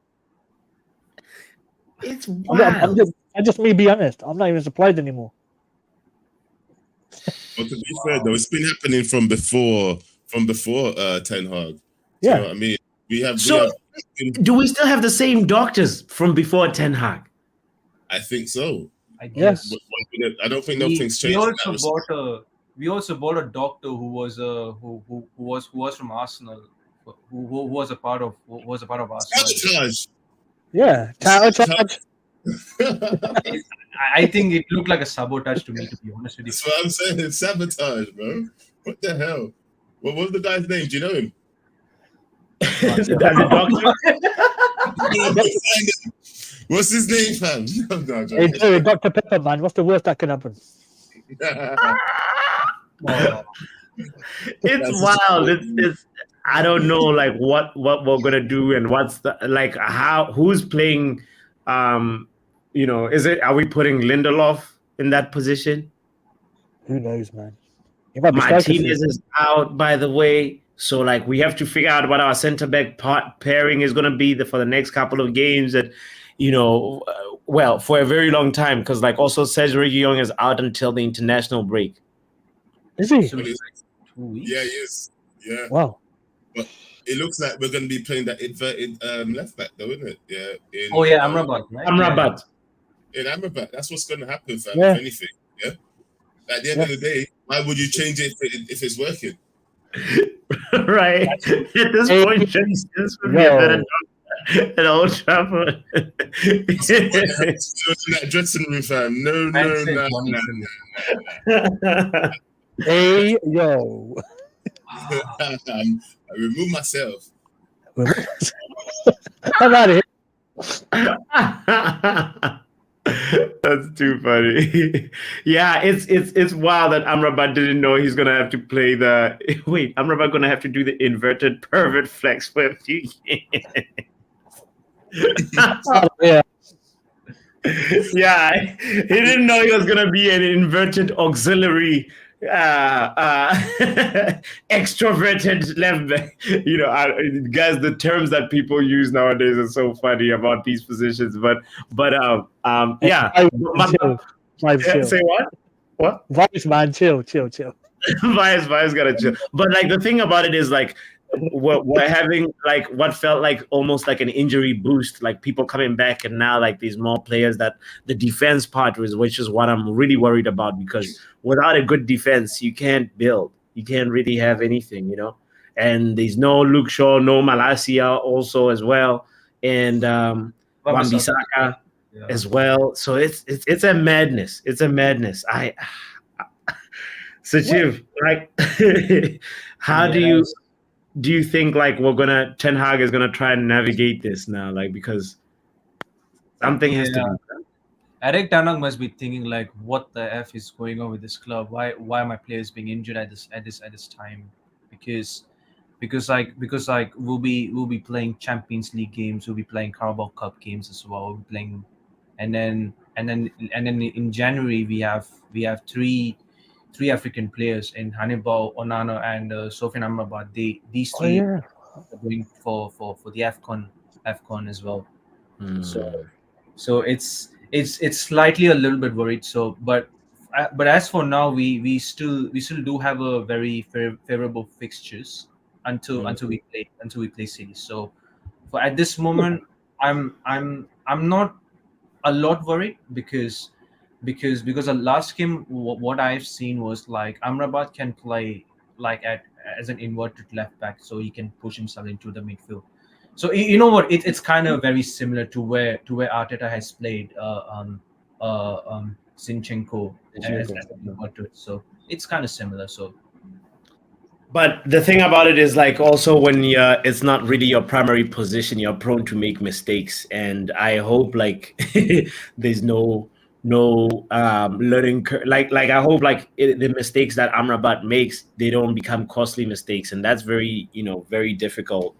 It's wild. I'm just me be honest. I'm not even surprised anymore. But to be fair though, it's been happening from before Ten Hag. Yeah. You know what I mean? Do we still have the same doctors from before Ten Hag? I think so. I guess. I don't think nothing's changed. We also bought a doctor who was from Arsenal, who was a part of Arsenal. Sabotage. Yeah, sabotage. I think it looked like a sabotage to me, to be honest with you. That's what I'm saying. It's sabotage, bro. What the hell? What was the guy's name? Do you know him? The doctor? What's his name, fam? Hey, Dr. Pepper, man. What's the worst that can happen? It's wild. It's I don't know like what we're gonna do and what's the like who's playing are we putting Lindelof in that position? Who knows, man? Martinez is out, by the way. So like we have to figure out what our center back pairing is gonna be for the next couple of games that for a very long time, because like also Serge Reguilon is out until the international break. Is he? So it's like 2 weeks? Yeah, he is. Yeah. Wow. But it looks like we're going to be playing that inverted left back, though, isn't it? Yeah. Amrabat. Right? Amrabat. In Amrabat, that's what's going to happen, fam. Yeah. If anything. Yeah. At the end of the day, why would you change it if it's working? Right. At this point, Jenny Sins would be a better doctor at Old Trafford. In that dressing room, fam. No. Hey, yo. I remove myself. I'm out of here. That's too funny. Yeah, it's wild that Amrabat didn't know he's gonna have to play the. Wait, Amrabat gonna have to do the inverted pervert flex for a few years. Yeah. Yeah, he didn't know he was gonna be an inverted auxiliary, extroverted left back. You know, guys, the terms that people use nowadays are so funny about these positions. But yeah. Say what? What? Vice, man, chill. Vice gotta chill. But like the thing about it is like we're having like what felt like almost like an injury boost, like people coming back, and now like these more players that the defense part was, which is what I'm really worried about, because without a good defense, you can't build. You can't really have anything, you know. And there's no Luke Shaw, no Malacia also as well, and Wan-Bissaka as well. So it's a madness. It's a madness. Sachiv, like, how do you think like Ten Hag is gonna try and navigate this now? Like, because something has to be done. Eric Ten Hag must be thinking like, what the F is going on with this club? Why are my players being injured at this time? Because we'll be playing Champions League games, we'll be playing Carabao Cup games as well. We'll be playing, and then in January we have three African players in Hannibal, Onana, and Sofian Amrabat. These three are going for the AFCON as well. So it's slightly a little bit worried. So but as for now, we still do have a very favorable fixtures until we play City. So for at this moment, I'm not a lot worried, because the last game, what I've seen was like Amrabat can play like as an inverted left back, so he can push himself into the midfield. So you know what, it's kind of very similar to where Arteta has played Zinchenko as an inverted. So it's kind of similar. So. But the thing about it is, like, also when it's not really your primary position, you're prone to make mistakes. And I hope like there's no learning curve. Like I hope like the mistakes that Amrabat makes, they don't become costly mistakes, and that's very very difficult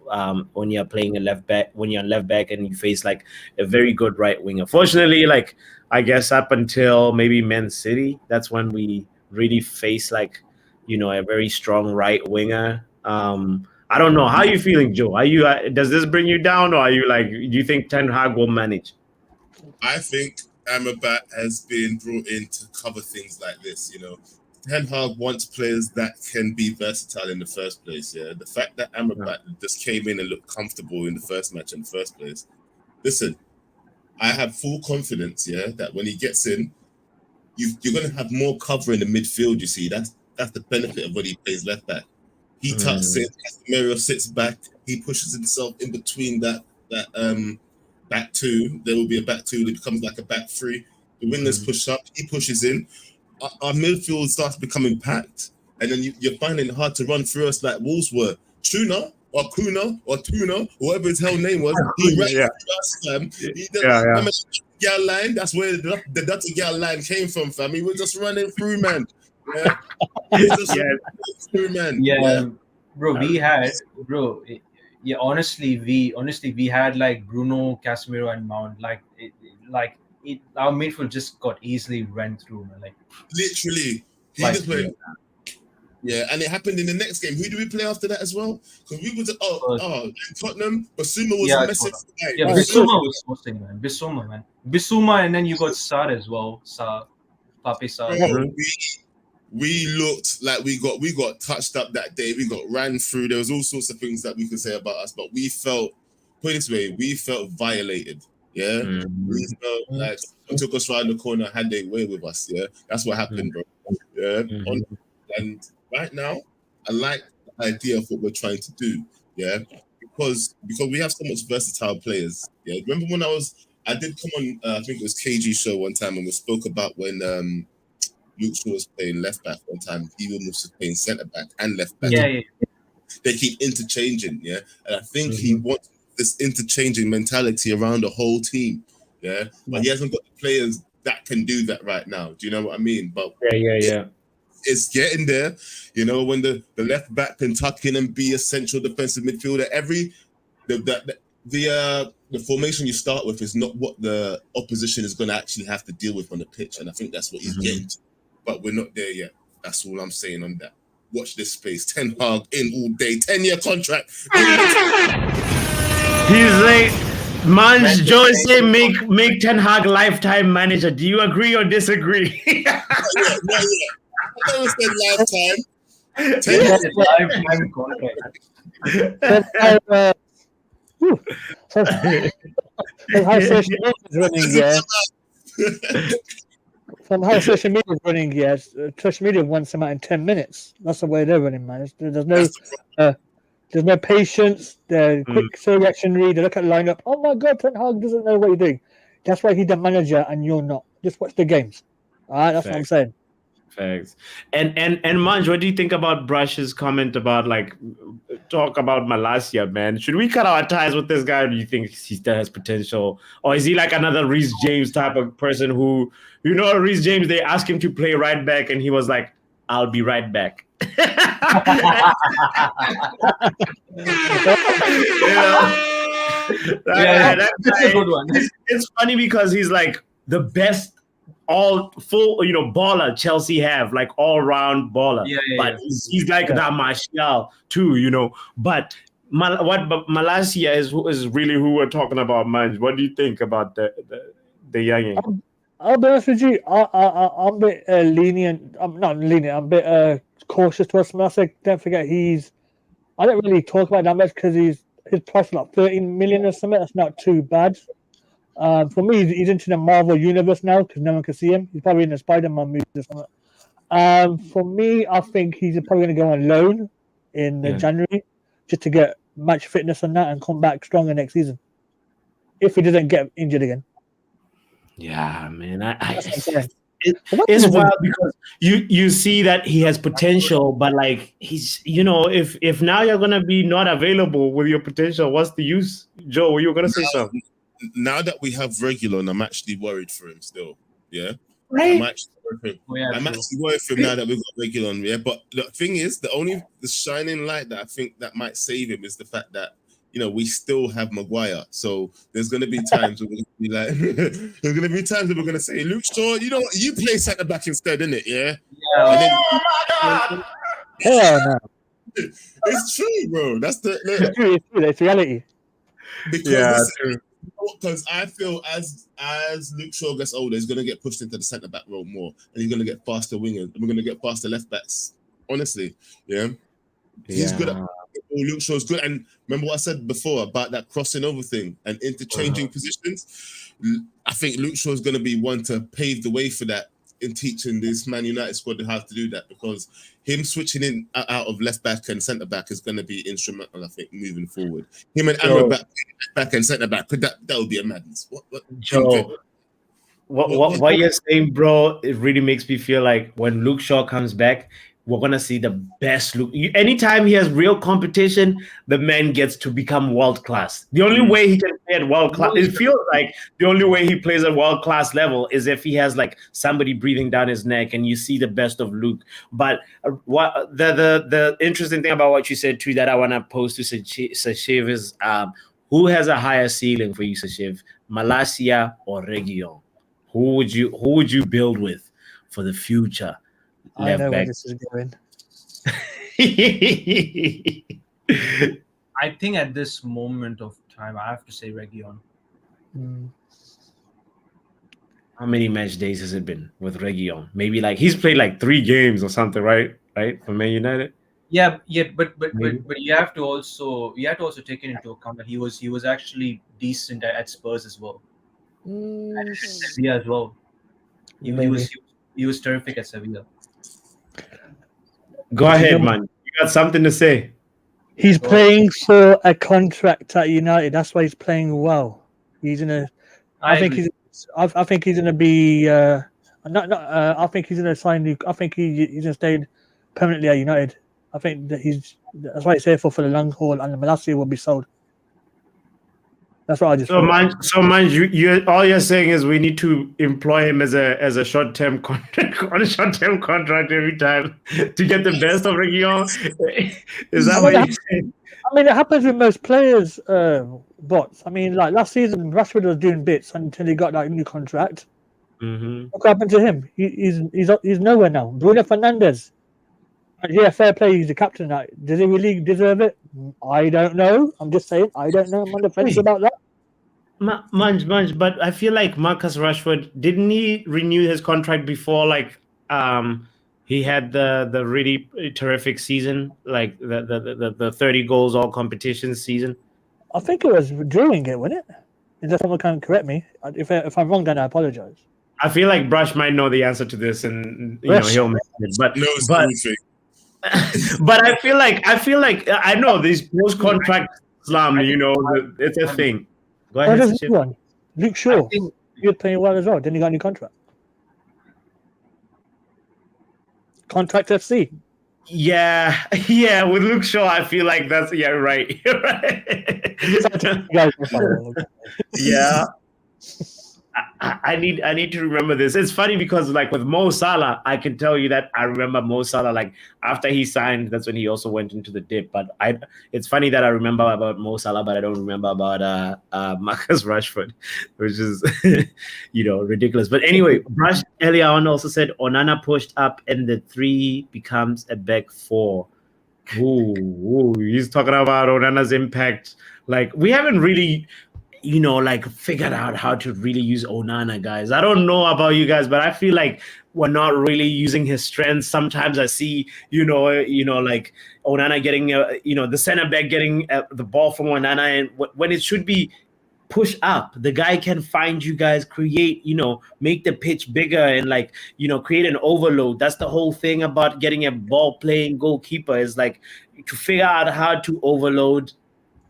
when you're playing a left back, when you're left back and you face like a very good right winger. Fortunately, like I guess up until maybe Man City, that's when we really face like a very strong right winger. I don't know. How are you feeling, Joe? Are you does this bring you down, or are you like, do you think Ten Hag will manage? I think Amrabat has been brought in to cover things like this. Ten Hag wants players that can be versatile in the first place. Yeah, the fact that Amrabat just came in and looked comfortable in the first match in the first place. Listen, I have full confidence. Yeah, that when he gets in, you're going to have more cover in the midfield. You see, that's the benefit of when he plays left back. He tucks in, Casemiro sits back, he pushes himself in between that back two. There will be a back two that becomes like a back three. The wingers push up, he pushes in. Our midfield starts becoming packed, and then you're finding it hard to run through us like Wolves were. Tuna, whatever his hell name was, he ran through us, fam. Gal line, that's where the dirty gal line came from, fam. He was just running through, man. Yeah. Bro, honestly we had like Bruno, Casemiro, and Mount. Our midfield just got easily ran through, man. Like literally, he just went. Yeah, and it happened in the next game. Who do we play after that as well? Because we was Tottenham. Basuma was messing. Yeah, Bissouma was hosting, man. Bissouma, and then you got Sarr as well. Pape Sarr. We looked like we got touched up that day. We got ran through. There was all sorts of things that we could say about us, but we felt, put it this way, we felt violated. Yeah, we felt like someone took us around the corner, had their way with us. Yeah, that's what happened, bro. Yeah. Mhm. And right now, I like the idea of what we're trying to do. Yeah. Because we have so much versatile players. Yeah. Remember when I did come on, I think it was KG show one time, and we spoke about when Luke Shaw was playing left back one time. He was playing centre back and left back. Yeah, yeah. They keep interchanging, yeah. And I think he Mhm. wants this interchanging mentality around the whole team, yeah. But he hasn't got the players that can do that right now. Do you know what I mean? But Yeah. it's getting there, you know. When the left back can tuck in and be a central defensive midfielder, the formation you start with is not what the opposition is going to actually have to deal with on the pitch, and I think that's what he's getting to. But we're not there yet. That's all I'm saying on that. Watch this space. Ten Hag in all day. 10-year contract. He's like, Manj, Joe is saying make Ten Hag lifetime manager. Do you agree or disagree? Yeah. I never said lifetime. 10 Yes, years. lifetime contract. Somehow social media is running, Somehow social media is running, social media wants them out in 10 minutes. That's the way they're running, man. There's no patience. They're quick reactionary. They look at the lineup. Oh my God, Ten Hag doesn't know what he's doing. That's why he's the manager and you're not. Just watch the games. All right, that's what I'm saying. Facts. And Manj, what do you think about Brush's comment about talk about Malasia, man? Should we cut our ties with this guy, or do you think he still has potential? Or is he like another Reece James type of person who, Reece James, they asked him to play right back and he was like, I'll be right back. That's a good one. It's funny because he's like the best all full, baller Chelsea have, like all round baller. But he's like that Martial too, But Malasia is really who we're talking about, man. What do you think about the youngin? I'll be honest with you. I'm a bit lenient. I'm not lenient. I'm a bit cautious towards Malasia. Don't forget, I don't really talk about that much because his price is like 13 million or something. That's not too bad. For me, he's into the Marvel universe now because no one can see him. He's probably in the Spider-Man movie or something. For me, I think he's probably going to go on loan in January just to get match fitness on that and come back stronger next season if he doesn't get injured again. Yeah, man. It's wild because you see that he has potential, but like he's if now you're gonna be not available with your potential, what's the use? Joe, you were gonna say something. Now that we have Reguilon, I'm actually worried for him still. Yeah. Right? I'm actually worried for him. I'm actually worried for him now that we've got Reguilon. Yeah. But the thing is, the shining light that I think that might save him is the fact that we still have Maguire. So there's gonna be times where we're gonna be like there's gonna be times where we're gonna say, Luke Shaw, you play centre back instead, innit? Yeah. Oh my God. Hell no. It's true, bro. That's It's true. It's reality. Because I feel as Luke Shaw gets older, he's gonna get pushed into the centre back role more, and he's gonna get faster wingers, and we're gonna get faster left backs. Honestly, he's good at. Luke Shaw's good, and remember what I said before about that crossing over thing and interchanging positions. I think Luke Shaw is going to be one to pave the way for that in teaching this Man United squad how to do that, because him switching in out of left back and centre back is going to be instrumental, I think, moving forward. Him and Amrabat back and centre back, that would be a madness. Joe, what you're saying, bro, it really makes me feel like when Luke Shaw comes back, we're gonna see the best Luke. Anytime he has real competition, the man gets to become world class. The only way he can play at world class, it feels like the only way he plays at world class level is if he has like somebody breathing down his neck, and you see the best of Luke. But what the interesting thing about what you said too that I want to pose to Sashiv is who has a higher ceiling for you, Sashiv, Malasia or Reguilon? Who would you build with for the future? I know where this is going. I think at this moment of time, I have to say Reguilon. How many match days has it been with Reguilon? Maybe like he's played like 3 games or something, right? Right, for Man United. Yeah, but you have to also take it into account that he was actually decent at Spurs as well, and Sevilla as well. He was terrific at Sevilla. Go ahead, man. You got something to say? He's playing for a contract at United. That's why he's playing well. He's in a. I think agree. I think he's going to be. I think he's going to sign. I think he's going to stay permanently at United. I think that that's why he's here for the long haul, and Malacia will be sold. That's what I just. So, man, you all you're saying is we need to employ him as a short-term contract on a short-term contract every time to get the best of Region. Is that what you're saying? I mean, it happens with most players, bots. I mean, like last season, Rashford was doing bits until he got that new contract. Mm-hmm. What happened to him? He's nowhere now. Bruno Fernandes. Yeah, fair play. He's the captain now. Does he really deserve it? I don't know. I'm just saying. I don't know. I'm on the fence about that. Munch, but I feel like Marcus Rashford, didn't he renew his contract before he had the really terrific season, like the 30 goals all competitions season? I think it was during it, wasn't it? If someone can correct me. If I'm wrong, then I apologize. I feel like Brush might know the answer to this, and he'll make it. But I feel like I know these post contract slum. It's a thing. Go ahead. There's one. Luke Shaw. You're playing well as well. Then you got a new contract. Contract FC. Yeah. With Luke Shaw, I feel like that's right. You're right. Yeah. I need to remember this. It's funny because like with Mo Salah, I can tell you that I remember Mo Salah, like after he signed, that's when he also went into the dip. But it's funny that I remember about Mo Salah, but I don't remember about Marcus Rashford, which is ridiculous. But anyway, Brush earlier on also said Onana pushed up and the 3 becomes a back 4. Ooh, he's talking about Onana's impact. Like we haven't really figured out how to really use Onana, guys. I don't know about you guys, but I feel like we're not really using his strengths. Sometimes I see, like Onana getting, the center back getting the ball from Onana, and when it should be push up, the guy can find you guys, create, make the pitch bigger and create an overload. That's the whole thing about getting a ball playing goalkeeper is like to figure out how to overload.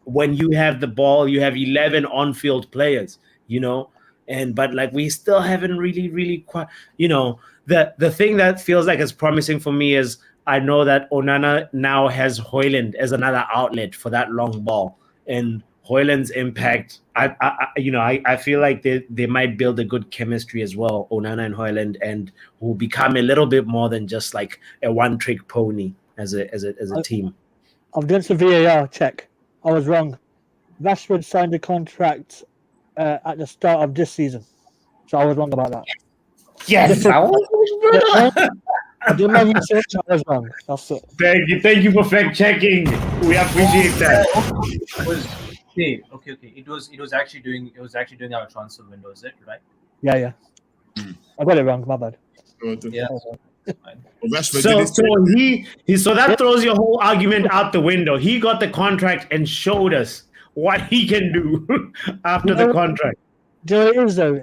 When you have the ball, you have 11 on-field players, but we still haven't really quite, the thing that feels like it's promising for me is I know that Onana now has Højlund as another outlet for that long ball, and Højlund's impact, I feel like they might build a good chemistry as well, Onana and Højlund, and will become a little bit more than just like a one-trick pony as a team. I've done some VAR check. I was wrong. Rashford signed a contract at the start of this season, so I was wrong about that. Yes, I did my research. I was wrong. That's it. Thank you for fact checking. We appreciate that. Okay. It was actually doing our transfer window, is it right? Yeah. I got it wrong. My bad. Yeah. So that throws your whole argument out the window. He got the contract and showed us what he can do after the contract. It is though.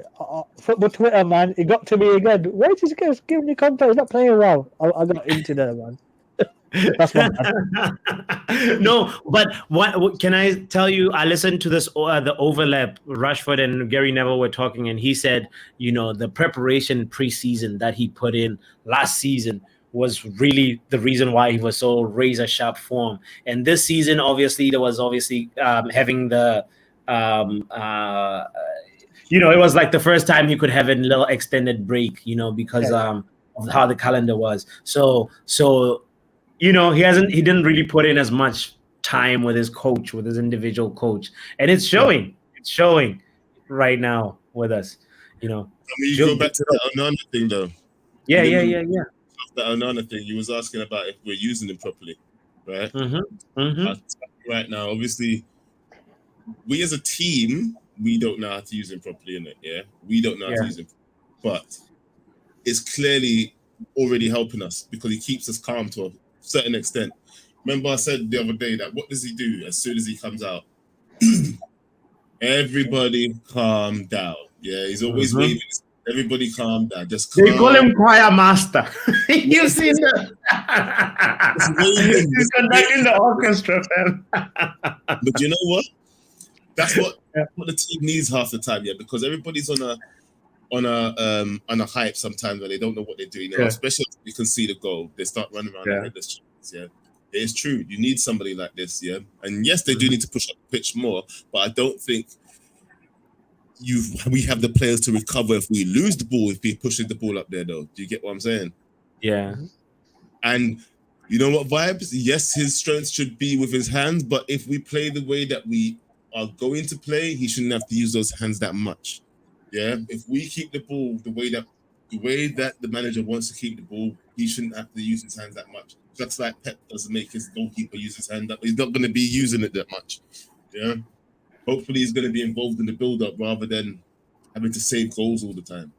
Football Twitter, man, it got to me again. Why did you guys give me the contract? He's not playing well. I got into there, man. That's my bad. No, but what can I tell you? I listened to this the overlap. Rashford and Gary Neville were talking, and he said, the preparation preseason that he put in last season was really the reason why he was so razor sharp form. And this season, obviously, there was having the it was like the first time he could have a little extended break, because of how the calendar was. So. He didn't really put in as much time with his coach, with his individual coach. And it's showing. It's showing right now with us, I mean, you go back to that Onana thing, though. Yeah. That Onana thing, you was asking about if we're using him properly, right? Mm-hmm. Right now, obviously, we as a team, we don't know how to use him properly, innit? Yeah? We don't know how to use him. But it's clearly already helping us because he keeps us calm to a certain extent. Remember I said the other day that what does he do as soon as he comes out? Everybody calm down. Yeah, he's always waving his Everybody calm down. Just They calm. call him choir master. You've seen that? He's conducting the orchestra, fam. But you know what? That's what the team needs half the time, yeah, because everybody's on a hype sometimes when they don't know what they're doing. You know, especially if you can see the goal, they start running around the headless chickens, yeah. It's true. You need somebody like this, yeah. And yes, they do need to push up the pitch more, but I don't think we have the players to recover if we lose the ball, if we're pushing the ball up there, though. Do you get what I'm saying? Yeah. And you know what, Vibes? Yes, his strength should be with his hands, but if we play the way that we are going to play, he shouldn't have to use those hands that much. Yeah. If we keep the ball the way that the manager wants to keep the ball, he shouldn't have to use his hands that much. Just like Pep doesn't make his goalkeeper use his hand up. He's not going to be using it that much. Yeah. Hopefully he's going to be involved in the build-up rather than having to save goals all the time.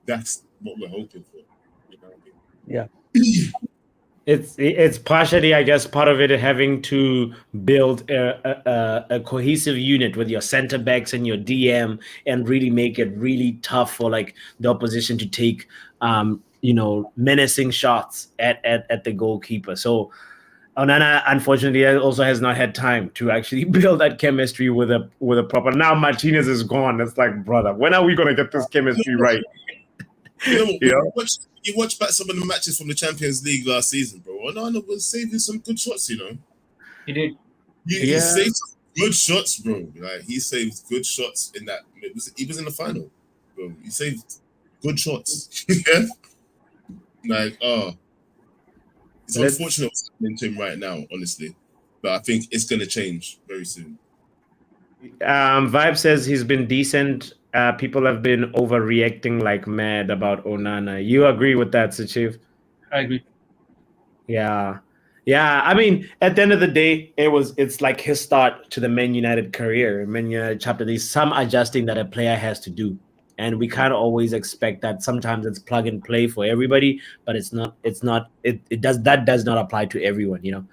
That's what we're hoping for. You know what I mean? Yeah. It's partially, I guess, part of it having to build a cohesive unit with your center backs and your DM and really make it really tough for like the opposition to take menacing shots at the goalkeeper. So Onana, unfortunately, also has not had time to actually build that chemistry with a proper. Now Martinez is gone. It's like, brother, when are we gonna get this chemistry right? You watch back some of the matches from the Champions League last season, bro. Onana was saving some good shots, you know. He did. He saved good shots, bro. Like he saved good shots in that. He was in the final, bro. He saved good shots. Yeah. Like, it's unfortunate what's happening to him right now, honestly. But I think it's gonna change very soon. Vibe says he's been decent. People have been overreacting like mad about Onana. You agree with that, Sachiv? I agree. Yeah. I mean, at the end of the day, it's like his start to the Man United career. Man United chapter. There's some adjusting that a player has to do, and we can't always expect that. Sometimes it's plug and play for everybody, but it does not apply to everyone. You know.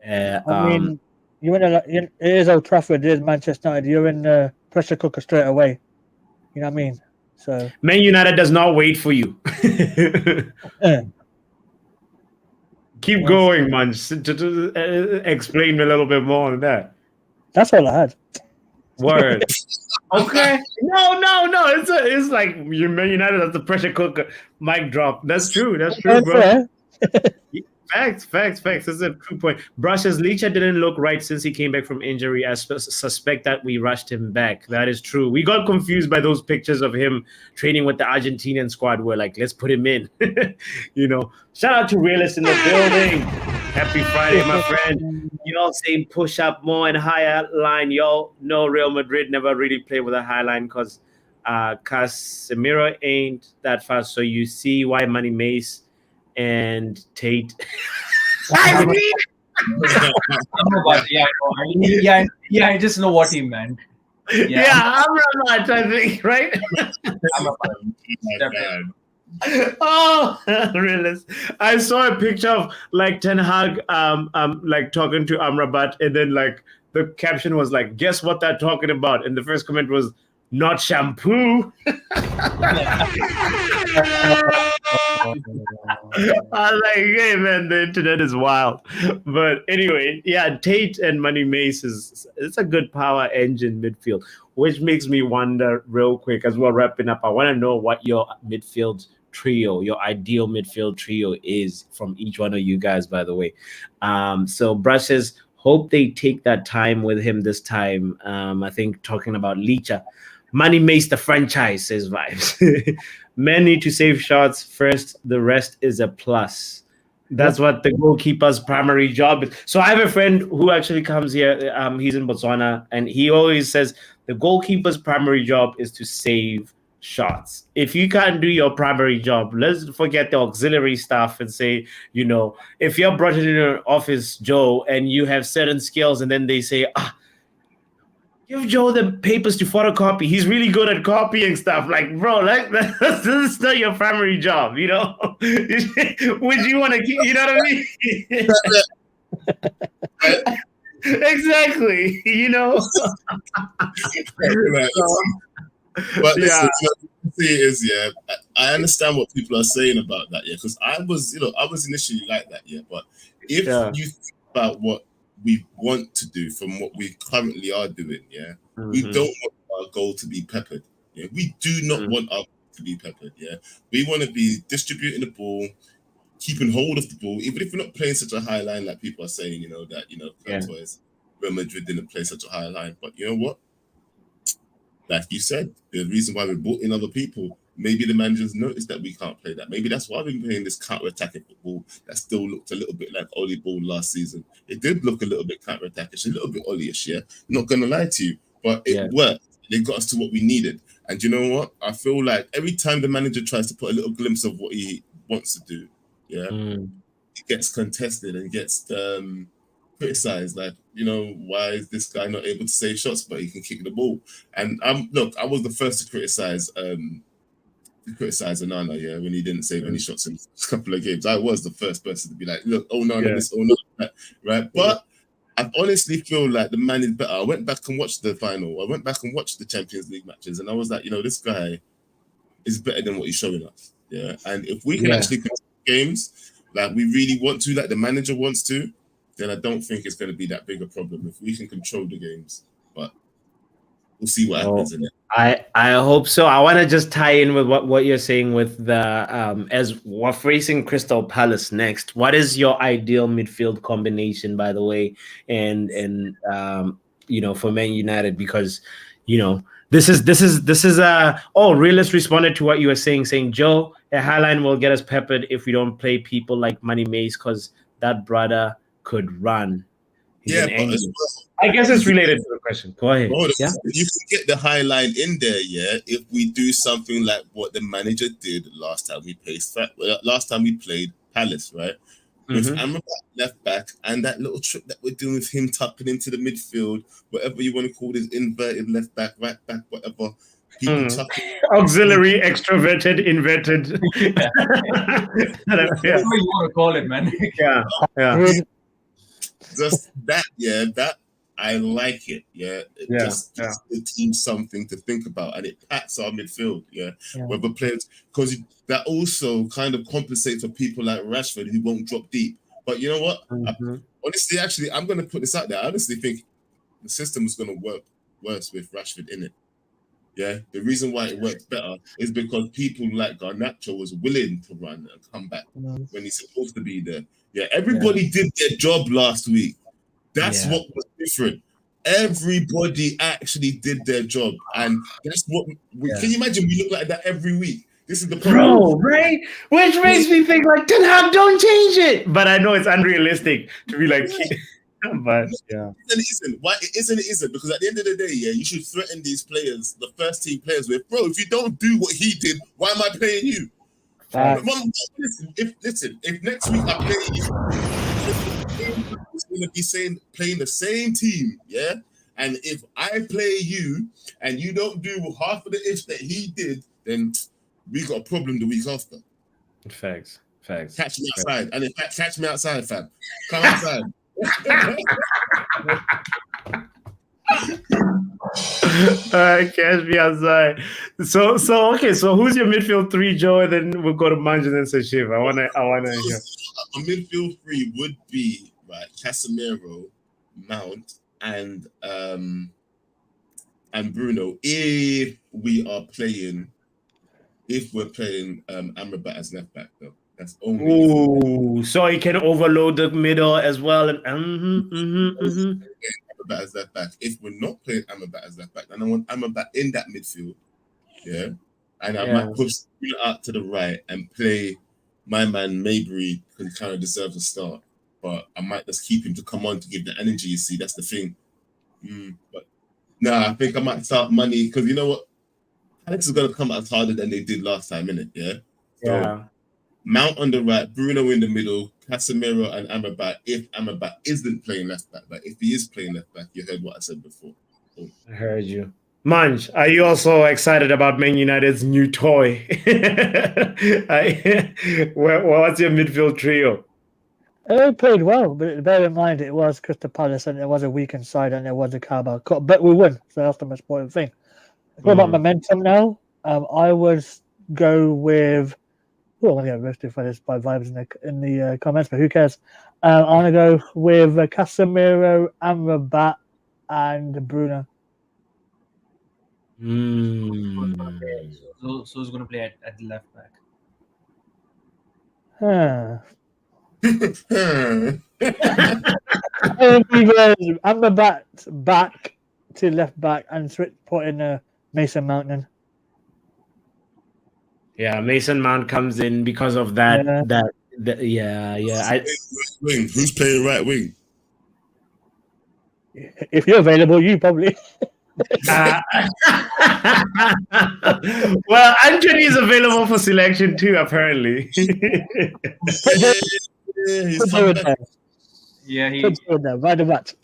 I mean, it is Old Trafford, it is Manchester United. You're in the pressure cooker straight away. You know what I mean? So Man United does not wait for you. Keep going, man. Explain a little bit more on that. That's all I had. Word. Okay. No. It's like you Man United as the pressure cooker. Mic drop. That's true, bro. Facts. This is a true point. Brush's Licha didn't look right since he came back from injury. I suspect that we rushed him back. That is true. We got confused by those pictures of him training with the Argentinian squad. We're like, let's put him in. Shout out to Realist in the building. Happy Friday, my friend. Y'all saying push up more and higher line. Y'all know Real Madrid never really played with a high line because Casemiro ain't that fast. So you see why Money Mace and Tate. I just know what he meant. Yeah, Amrabat, I think, right? Oh, realist. I saw a picture of like Ten Hag like talking to Amrabat, and then like the caption was like, guess what they're talking about? And the first comment was not shampoo. I was like, hey man, the internet is wild. But anyway, yeah, Tate and Money Mace it's a good power engine midfield, which makes me wonder real quick as we're wrapping up. I want to know what your midfield trio, your ideal midfield trio is from each one of you guys, by the way. So Brush says, hope they take that time with him this time. I think talking about Licha. Money Mace the franchise, says Vibes. Men need to save shots first. The rest is a plus. That's what the goalkeeper's primary job is. So I have a friend who actually comes here. He's in Botswana, and he always says the goalkeeper's primary job is to save shots. If you can't do your primary job, let's forget the auxiliary stuff and say, if you're brought in an office, Joe, and you have certain skills, and then they say, give Joe the papers to photocopy. He's really good at copying stuff. Like, bro, this is not your primary job, Would you want to keep, you know what I mean? Exactly, But listen, it is, yeah. I understand what people are saying about that, yeah, because I was initially like that, yeah. But if you think about what we want to do from what we currently are doing, yeah, we don't want our goal to be peppered. Yeah, we do not want our goal to be peppered. Yeah, we want to be distributing the ball, keeping hold of the ball, even if we're not playing such a high line like people are saying, Courtois, Real Madrid didn't play such a high line. But you know what? Like you said, the reason why we brought in other people, maybe the managers noticed that we can't play that. Maybe that's why we've been playing this counter-attacking football that still looked a little bit like Oli ball last season. It did look a little bit counter-attackish, a little bit Oli-ish, yeah? Not going to lie to you, but it worked. It got us to what we needed. And you know what? I feel like every time the manager tries to put a little glimpse of what he wants to do, yeah, it gets contested and gets criticized. Like, why is this guy not able to save shots, but he can kick the ball? And look, I was the first to criticize Onana, yeah, when he didn't save any shots in a couple of games. I was the first person to be like, look, Onana this, Onana that, right? But I honestly feel like the man is better. I went back and watched the final. I went back and watched the Champions League matches, and I was like, this guy is better than what he's showing us. Yeah, and if we can actually control games like we really want to, like the manager wants to, then I don't think it's going to be that big a problem if we can control the games. But we'll see what happens in it. I hope so. I want to just tie in with what you're saying with the as we're facing Crystal Palace next. What is your ideal midfield combination, by the way? And for Man United, because this is Realist responded to what you were saying Joe, a highline will get us peppered if we don't play people like Money Mace, because that brother could run. I guess it's related to the question. Go ahead. You can get the high line in there, yeah, if we do something like what the manager did last time we played Palace, right? With Amrabat left back and that little trick that we're doing with him tucking into the midfield, whatever you want to call this, inverted left back, right back, whatever. Auxiliary, extroverted, inverted. Whatever you want to call it, man. Just that, that I like it. It just gives the team something to think about, and it packs our midfield. Whether players, because that also kind of compensates for people like Rashford who won't drop deep. But you know what? Honestly, actually, I'm going to put this out there. I honestly think the system is going to work worse with Rashford in it. Yeah, the reason why it works better is because people like Garnacho was willing to run and come back when he's supposed to be there. Yeah, everybody did their job last week. That's what was different. Everybody actually did their job, and that's what. Can you imagine? We look like that every week. This is the problem, right? Which makes me think like, Ten Hag, don't change it. But I know it's unrealistic to be like. But it isn't. Why it isn't? Because at the end of the day, you should threaten these players, the first team players, with, bro, if you don't do what he did, why am I playing you? If next week I play you, it's gonna be playing the same team, and if I play you and you don't do half of the ifs that he did, then we got a problem the week after. Facts. Catch me outside, and in fact, catch me outside, fam. Come outside. Catch me outside. So okay. So who's your midfield three, Joe? And then we'll go to Manjan and Sashiv. I wanna hear. A midfield three would be Casemiro, Mount, and Bruno. If we're playing Amrabat as left back, though. That's only. So he can overload the middle as well. And Amrabat as left back. If we're not playing Amrabat as left back, then I want Amrabat in that midfield. And I might push out to the right and play my man Maybury, because he kind of deserves a start. But I might just keep him to come on to give the energy. You see, that's the thing. But I think I might start Money, because you know what? Alex is going to come out harder than they did last time, innit? So, Mount on the right, Bruno in the middle, Casemiro and Amrabat, if Amrabat isn't playing left back. But if he is playing left back, you heard what I said before. I heard you. Manj, are you also excited about Man United's new toy? What's your midfield trio? It played well, but bear in mind it was Crystal Palace and it was a weekend side and it was a Carabao Cup. But we won, so that's the most important thing. What about momentum now? I would go with. Oh, I'm gonna get roasted for this by vibes in the comments, but who cares? I'm gonna go with Casemiro, Amrabat, and Bruno. So who's going to play at the left back? Either Amrabat back to left back and put in Mason Mount. Yeah, Mason Mount comes in because of that. Yeah. Wing. Who's playing right wing? If you're available, you probably. Well, Anthony is available for selection too, apparently. He's come back. Yeah, he. Right the back.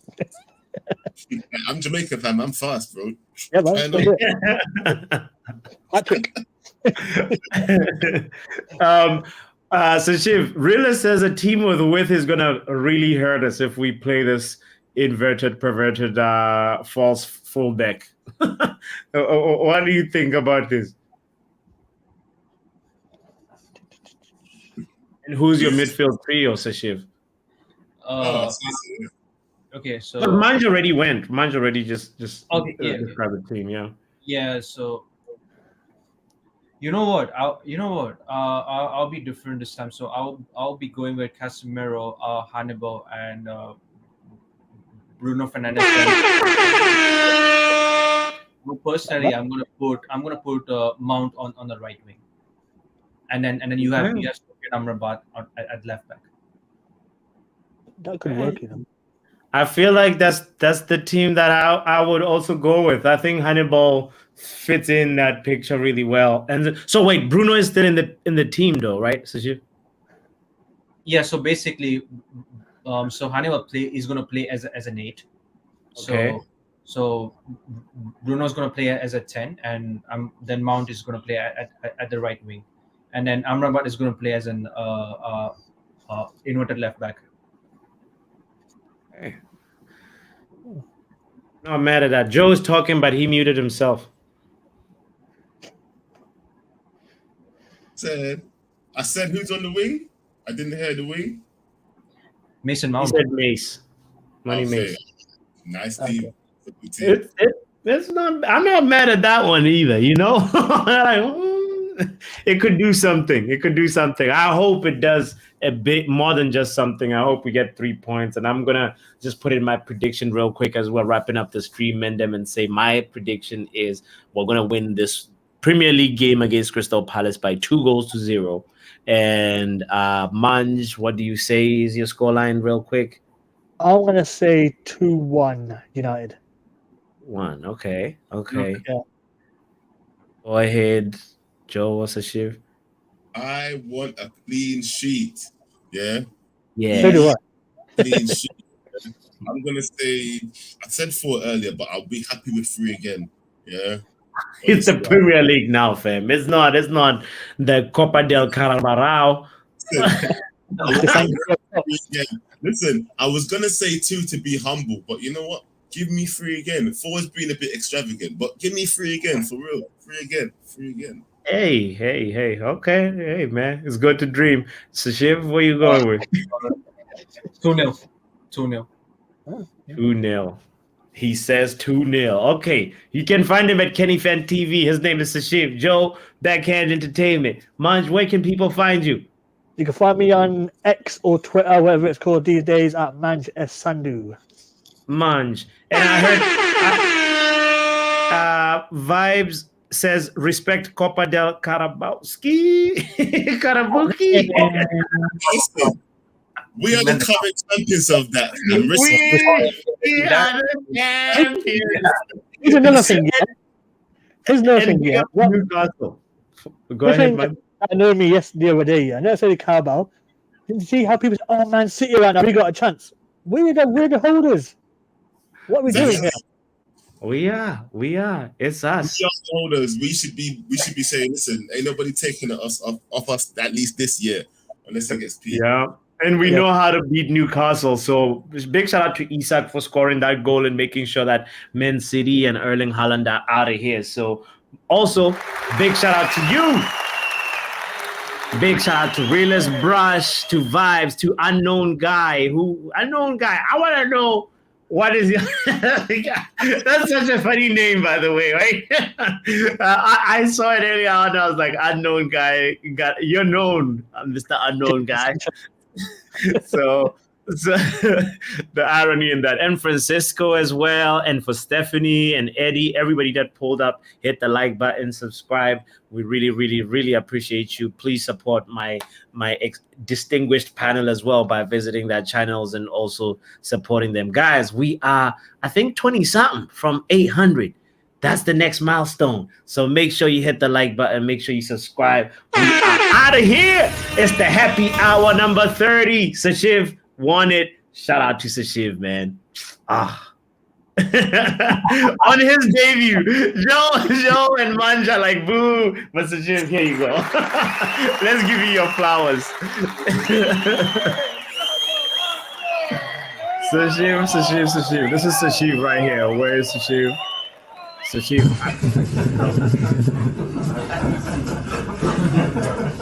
I'm Jamaican, fam. I'm fast, bro. Yeah, man. Patrick. So Shiv, Rilla says a team with width is gonna really hurt us if we play this inverted, perverted false fullback. What do you think about this? And who's your midfield trio, Sashiv? Okay, so but Manj already went. Manj already just okay, described the team, yeah. Yeah, so you know what? I'll be different this time. So I'll be going with Casemiro, Hannibal, and Bruno Fernandes. Personally, I'm gonna put Mount on the right wing, and then you have Amrabat at left back. That could work, I feel like that's the team that I would also go with. I think Hannibal fits in that picture really well. And so wait, Bruno is still in the team though, right, Sajid? Yeah. So basically, so Hannibal is going to play as an 8. Okay. So Bruno's going to play as a 10, and then Mount is going to play at the right wing, and then Amrabat is going to play as an inverted left back. Okay. Not mad at that. Joe is talking, but he muted himself. I said who's on the wing? I didn't hear the wing. Mason Mount. He said Mace. Money Mace. Nice team. It's not. I'm not mad at that one either. You know, it could do something. It could do something. I hope it does a bit more than just something. I hope we get 3 points. And I'm gonna just put in my prediction real quick as we're wrapping up the stream, Mendem, and say my prediction is we're gonna win this Premier League game against Crystal Palace by 2-0. And Manj, what do you say is your scoreline real quick? I'm gonna say 2-1 United. 1. Okay. Okay. Yeah. Go ahead, Joe. What's a shift? I want a clean sheet. Yeah. Yeah. So do I. Clean sheet. I'm gonna say I said 4 earlier, but I'll be happy with 3 again. Yeah. It's the Premier League now, fam. It's not the Copa del Carabao. Listen, I was gonna say 2 to be humble, but you know what? Give me 3 again. 4 has been a bit extravagant, but give me 3 again for real. 3 again. Hey. Okay. Hey, man. It's good to dream. So, Shiv, what are you going with? 2-0. 2-0. 2-0. He says 2-0. Okay. You can find him at Kenny Fan TV. His name is Sashiv. Joe, Backhand Entertainment. Manj, where can people find you? You can find me on X or Twitter, whatever it's called these days, at Manj S. Sandhu. Manj. And I heard Vibes says respect Copa del Karabowski. Karabuki. We are the current champions of that. We are the champions. Here's another thing, yeah. Here's another thing, yeah. Newcastle. Go ahead, man. I know me the other day, yeah. I never said the Carabao. Didn't you see how people say, oh, Man City right now, we got a chance. We're the holders. What are we doing here? We are. It's us. We are the holders. We should be saying, listen, ain't nobody taking us off us at least this year, unless it gets peaked. Yeah. And we know how to beat Newcastle. So big shout out to Isak for scoring that goal and making sure that Man City and Erling Haaland are out of here. So Also, big shout out to you. Big shout out to Realist Brush, to Vibes, to Unknown Guy. I want to know what is that's such a funny name, by the way, right? I saw it earlier on. I was like, Unknown Guy. You're known, Mr. Unknown Guy. So the irony in that. And Francisco as well. And for Stephanie and Eddie, everybody that pulled up, hit the like button, subscribe. We really, really, really appreciate you. Please support my distinguished panel as well by visiting their channels and also supporting them. Guys, we are, I think, 20-something from 800. That's the next milestone. So make sure you hit the like button. Make sure you subscribe. We are out of here. It's the happy hour number 30. Sashiv won it. Shout out to Sashiv, man. On his debut, Joe and Manja like boo. But Sashiv, here you go. Let's give you your flowers. Sashiv. This is Sashiv right here. Where is Sashiv? Sashiv.